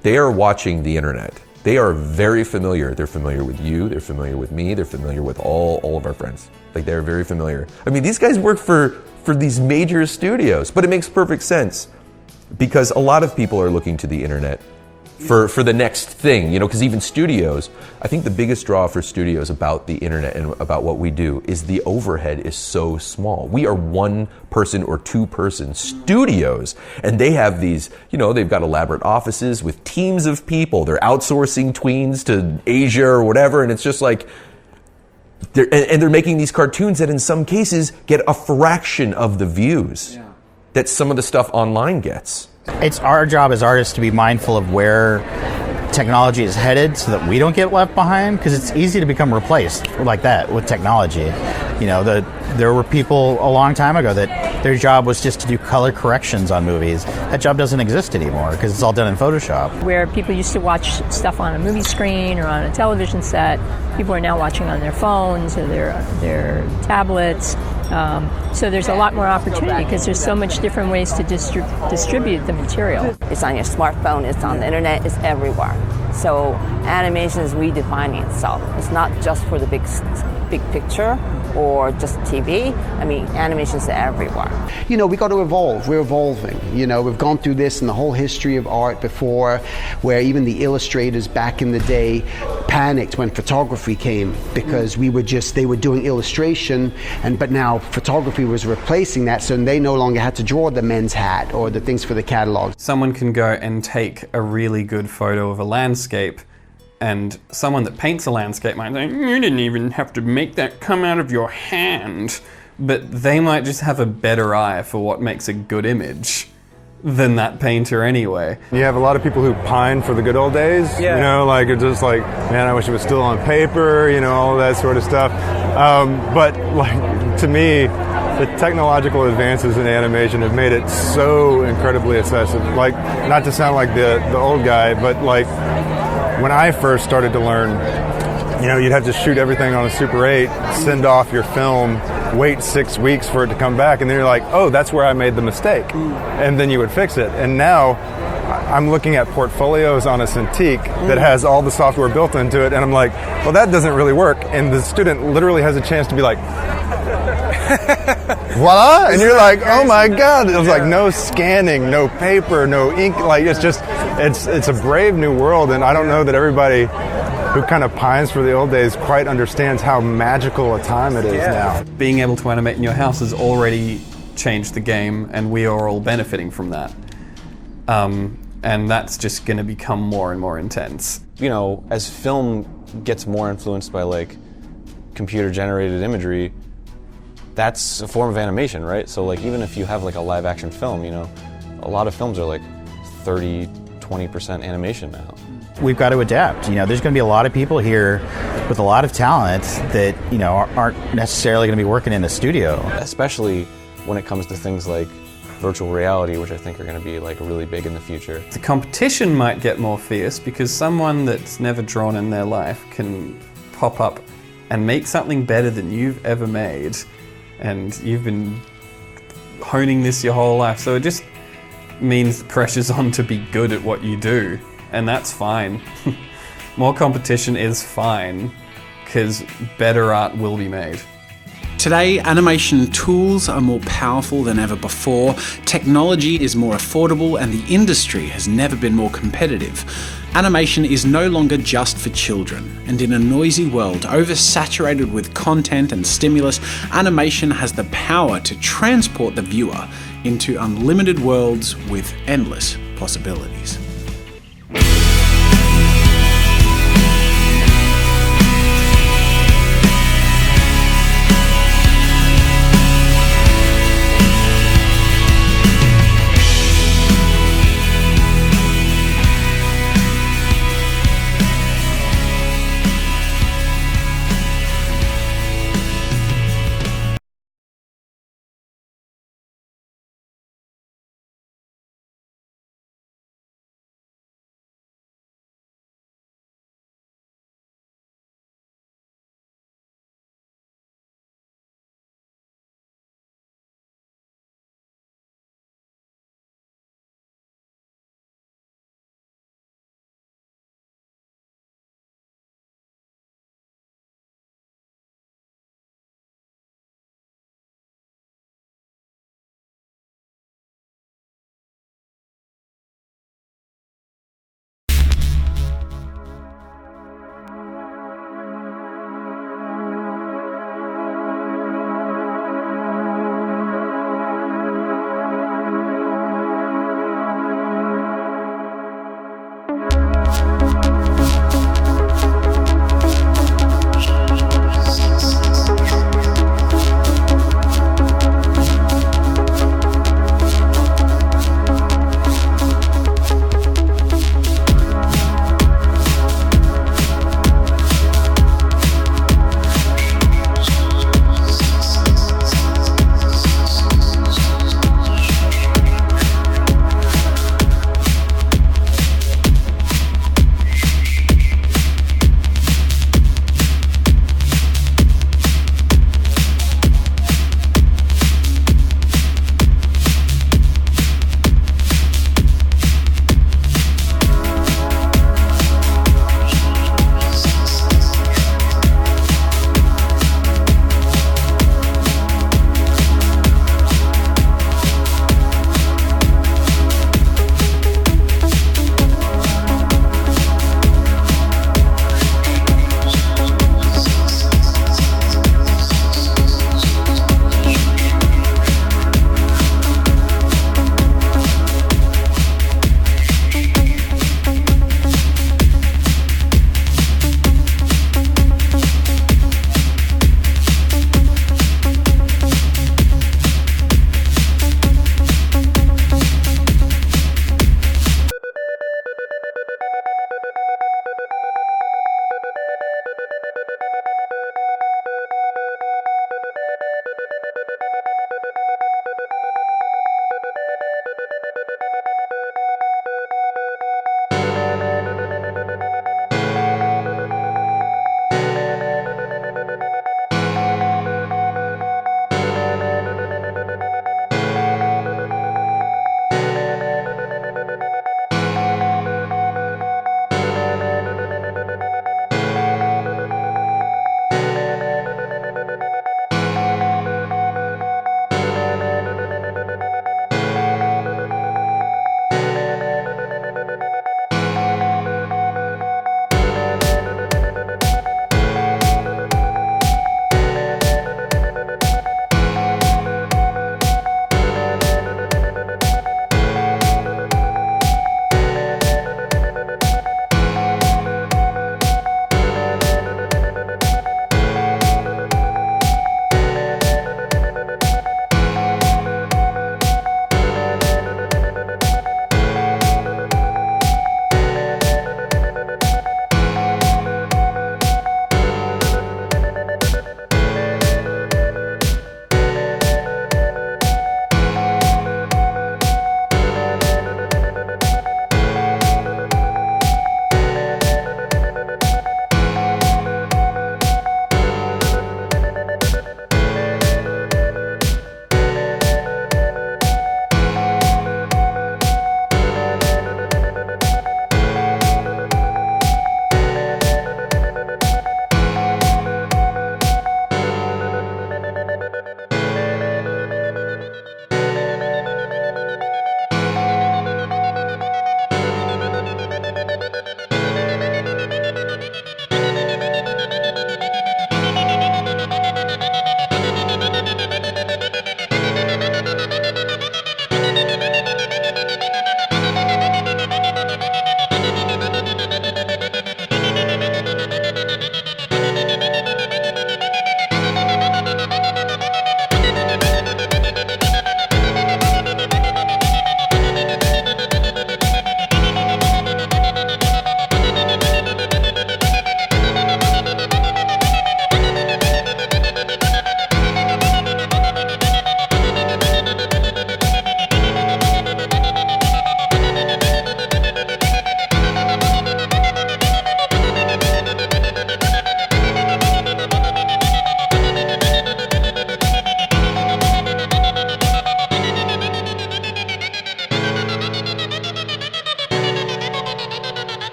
Speaker 12: They are watching the internet. They are very familiar. They're familiar with you, they're familiar with me, they're familiar with all of our friends. Like, they're very familiar. I mean, these guys work for these major studios, but it makes perfect sense because a lot of people are looking to the internet for the next thing, you know, because even studios, I think the biggest draw for studios about the internet and about what we do is the overhead is so small. We are 1 person or 2 person studios, and they have these, you know, they've got elaborate offices with teams of people. They're outsourcing tweens to Asia or whatever, and it's just like, they're making these cartoons that in some cases get a fraction of the views that some of the stuff online gets.
Speaker 18: It's our job as artists to be mindful of where technology is headed so that we don't get left behind, because it's easy to become replaced like that with technology. You know, there were people a long time ago that their job was just to do color corrections on movies. That job doesn't exist anymore because it's all done in Photoshop.
Speaker 17: Where people used to watch stuff on a movie screen or on a television set, people are now watching on their phones or their tablets. So there's a lot more opportunity because there's so much different ways to distribute the material.
Speaker 1: It's on your smartphone, it's on the internet, it's everywhere. So animation is redefining itself. It's not just for the big picture or just TV. I mean, animation is everywhere.
Speaker 23: You know, we got to evolve. We're evolving. You know, we've gone through this in the whole history of art before, where even the illustrators back in the day panicked when photography came because they were doing illustration, but now photography was replacing that, so they no longer had to draw the men's hat or the things for the catalog.
Speaker 3: Someone can go and take a really good photo of a landscape, and someone that paints a landscape might say, you didn't even have to make that come out of your hand. But they might just have a better eye for what makes a good image than that painter anyway.
Speaker 22: You have a lot of people who pine for the good old days, you know, like it's just like, man, I wish it was still on paper, you know, all that sort of stuff. But like, to me, the technological advances in animation have made it so incredibly accessible. Like, not to sound like the old guy, but like, when I first started to learn, you know, you'd have to shoot everything on a Super 8, send off your film, wait 6 weeks for it to come back, and then you're like, oh, that's where I made the mistake. And then you would fix it. And now I'm looking at portfolios on a Cintiq that has all the software built into it, and I'm like, well, that doesn't really work. And the student literally has a chance to be like, voila! And you're like, oh my God. It was like no scanning, no paper, no ink. Like, it's just, it's a brave new world, and I don't know that everybody who kind of pines for the old days quite understands how magical a time it is now.
Speaker 3: Being able to animate in your house has already changed the game, and we are all benefiting from that. And that's just going to become more and more intense.
Speaker 5: You know, as film gets more influenced by like computer-generated imagery, that's a form of animation, right? So like, even if you have like a live-action film, you know, a lot of films are like 30, 20% animation now.
Speaker 18: we've got to adapt. There's going to be a lot of people here with a lot of talent that aren't necessarily going to be working in a studio.
Speaker 5: Especially when it comes to things like virtual reality, which I think are going to be like really big in the future.
Speaker 3: The competition might get more fierce because someone that's never drawn in their life can pop up and make something better than you've ever made, and you've been honing this your whole life. So it just means the pressure's on to be good at what you do, and that's fine. More competition is fine because better art will be made.
Speaker 14: Today, animation tools are more powerful than ever before, technology is more affordable, and the industry has never been more competitive. Animation is no longer just for children, and in a noisy world oversaturated with content and stimulus, animation has the power to transport the viewer into unlimited worlds with endless possibilities.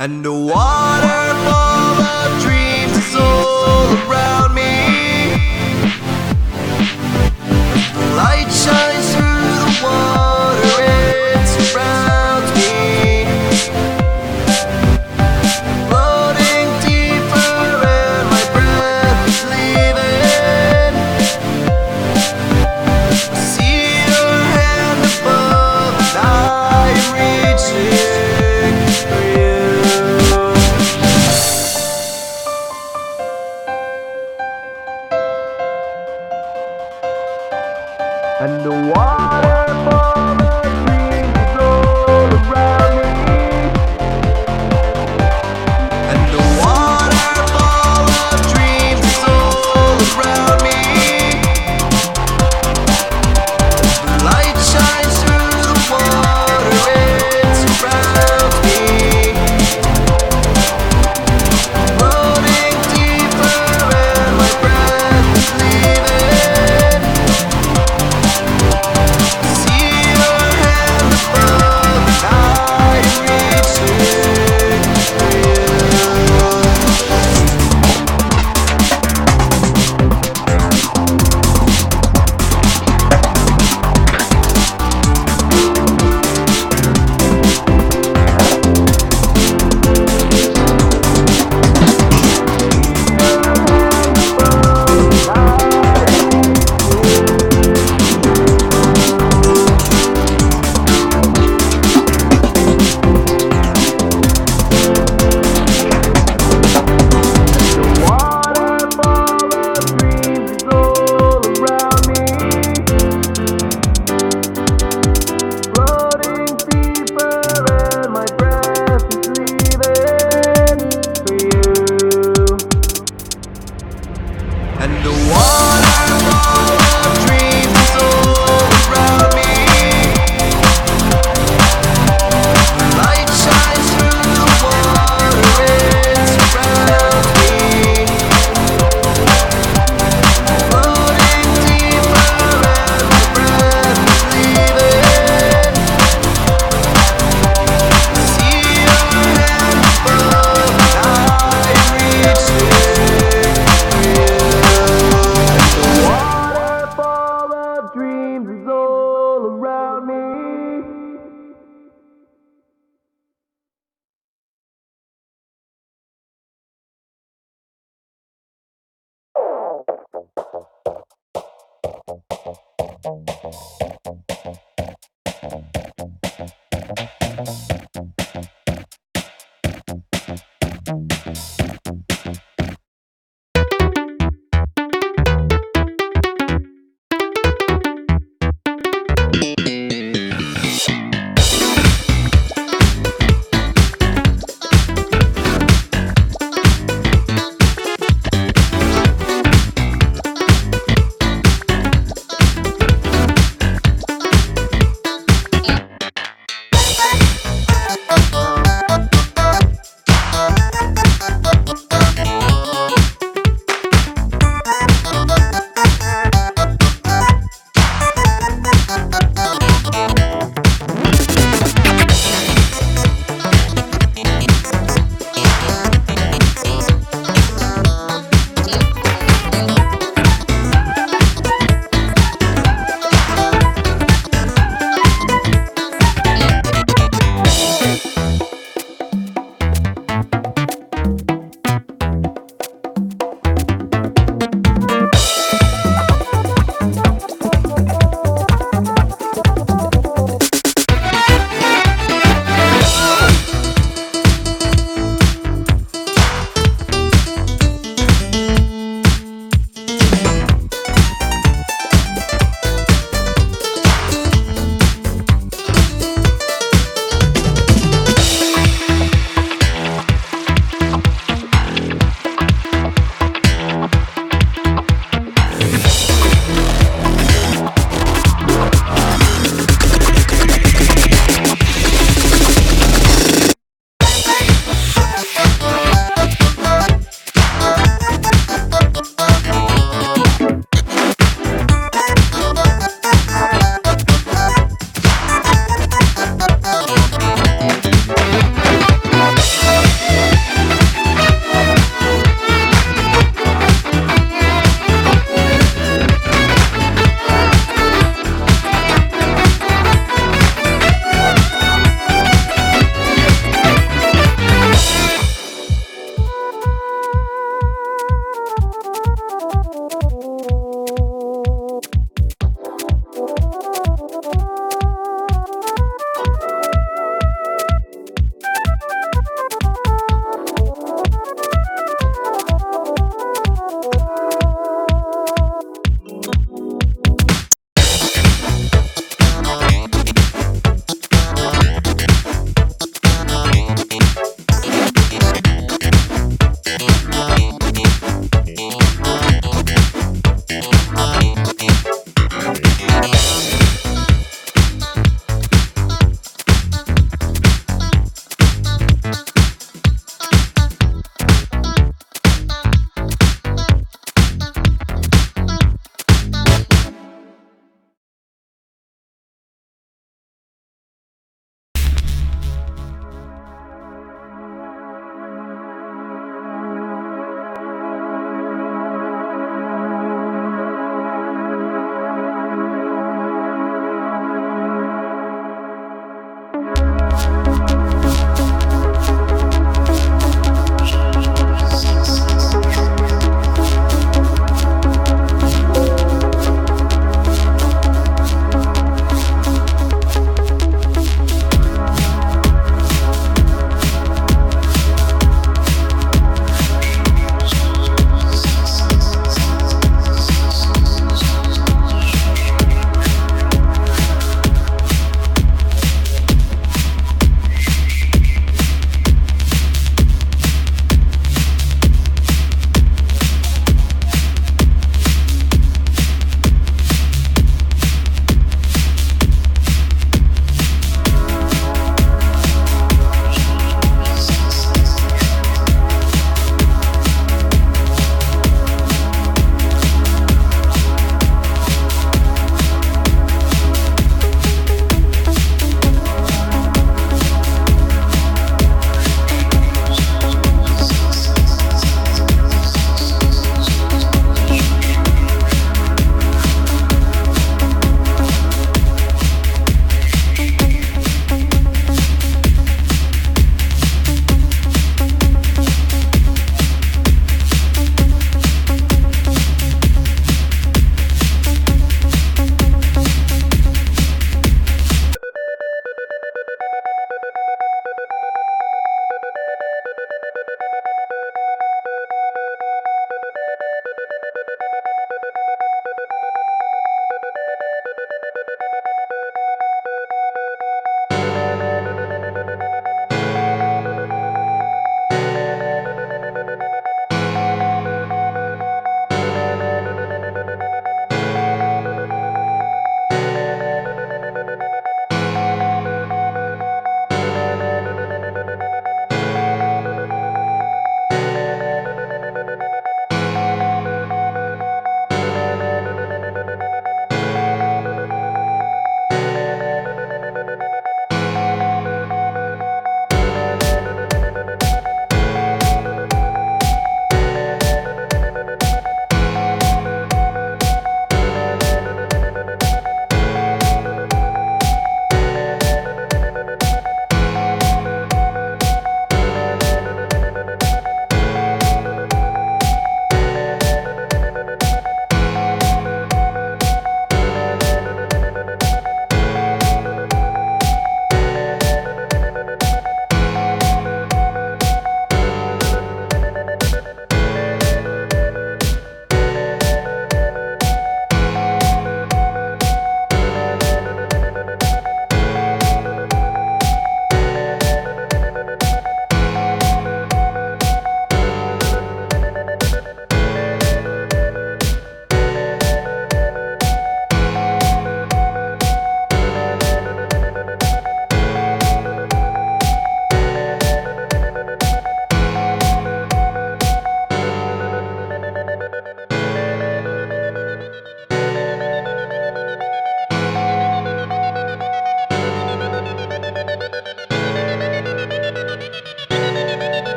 Speaker 8: And a waterfall of dreams is all around me. The light shines through the water, it surrounds me. Floating deeper and my breath is leaving. I see your hand above and I'm reaching for you. And the waterfall of dreams is all around me. And the waterfall of dreams is all around me. The light shines through the water, it surrounds me. Floating deeper and my breath is leaving. See your hand above and I'm reaching for you. And the waterfall of dreams is all around me. The light shines through the water, it surrounds me. Floating deeper and my breath is leaving. See your hand above and I'm reaching for you. The waterfall of dreams is all around me.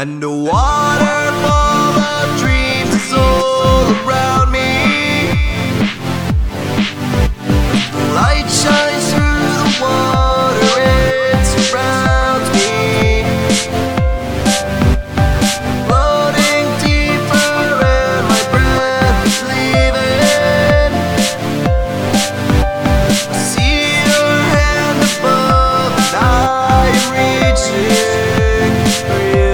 Speaker 8: And the waterfall of dreams is all around me. The light shines through the water, it surrounds me. Floating deeper and my breath is leaving. I see your hand above and I'm reaching for you.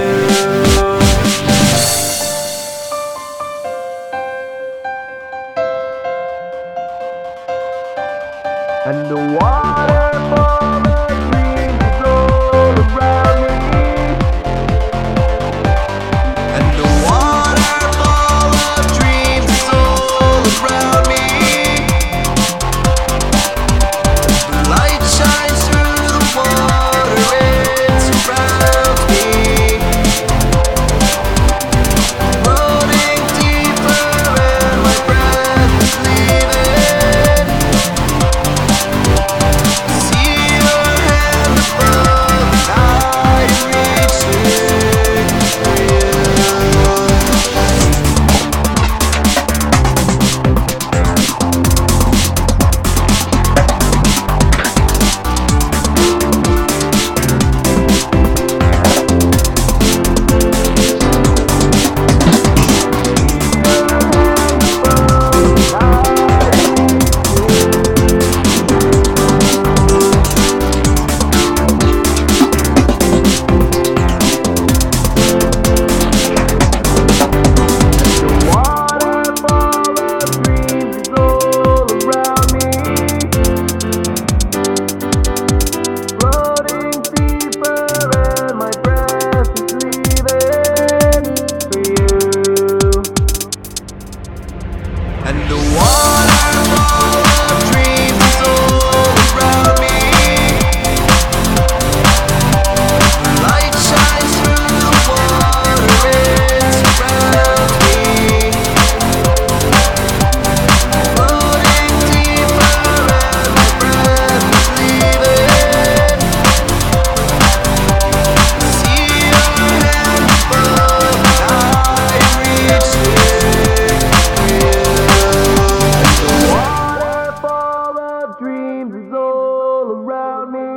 Speaker 8: And the waterfall of dreams is all around me. And the waterfall of dreams is all around me. The light shines through the water, it surrounds me. Floating deeper and my breath is leaving. See your hand above and I'm reaching for you. And the waterfall of dreams is all around me. The light shines through the water, it surrounds me. Floating deeper and my breath is leaving. See your hand above and I'm reaching for you. The waterfall of dreams is all around me.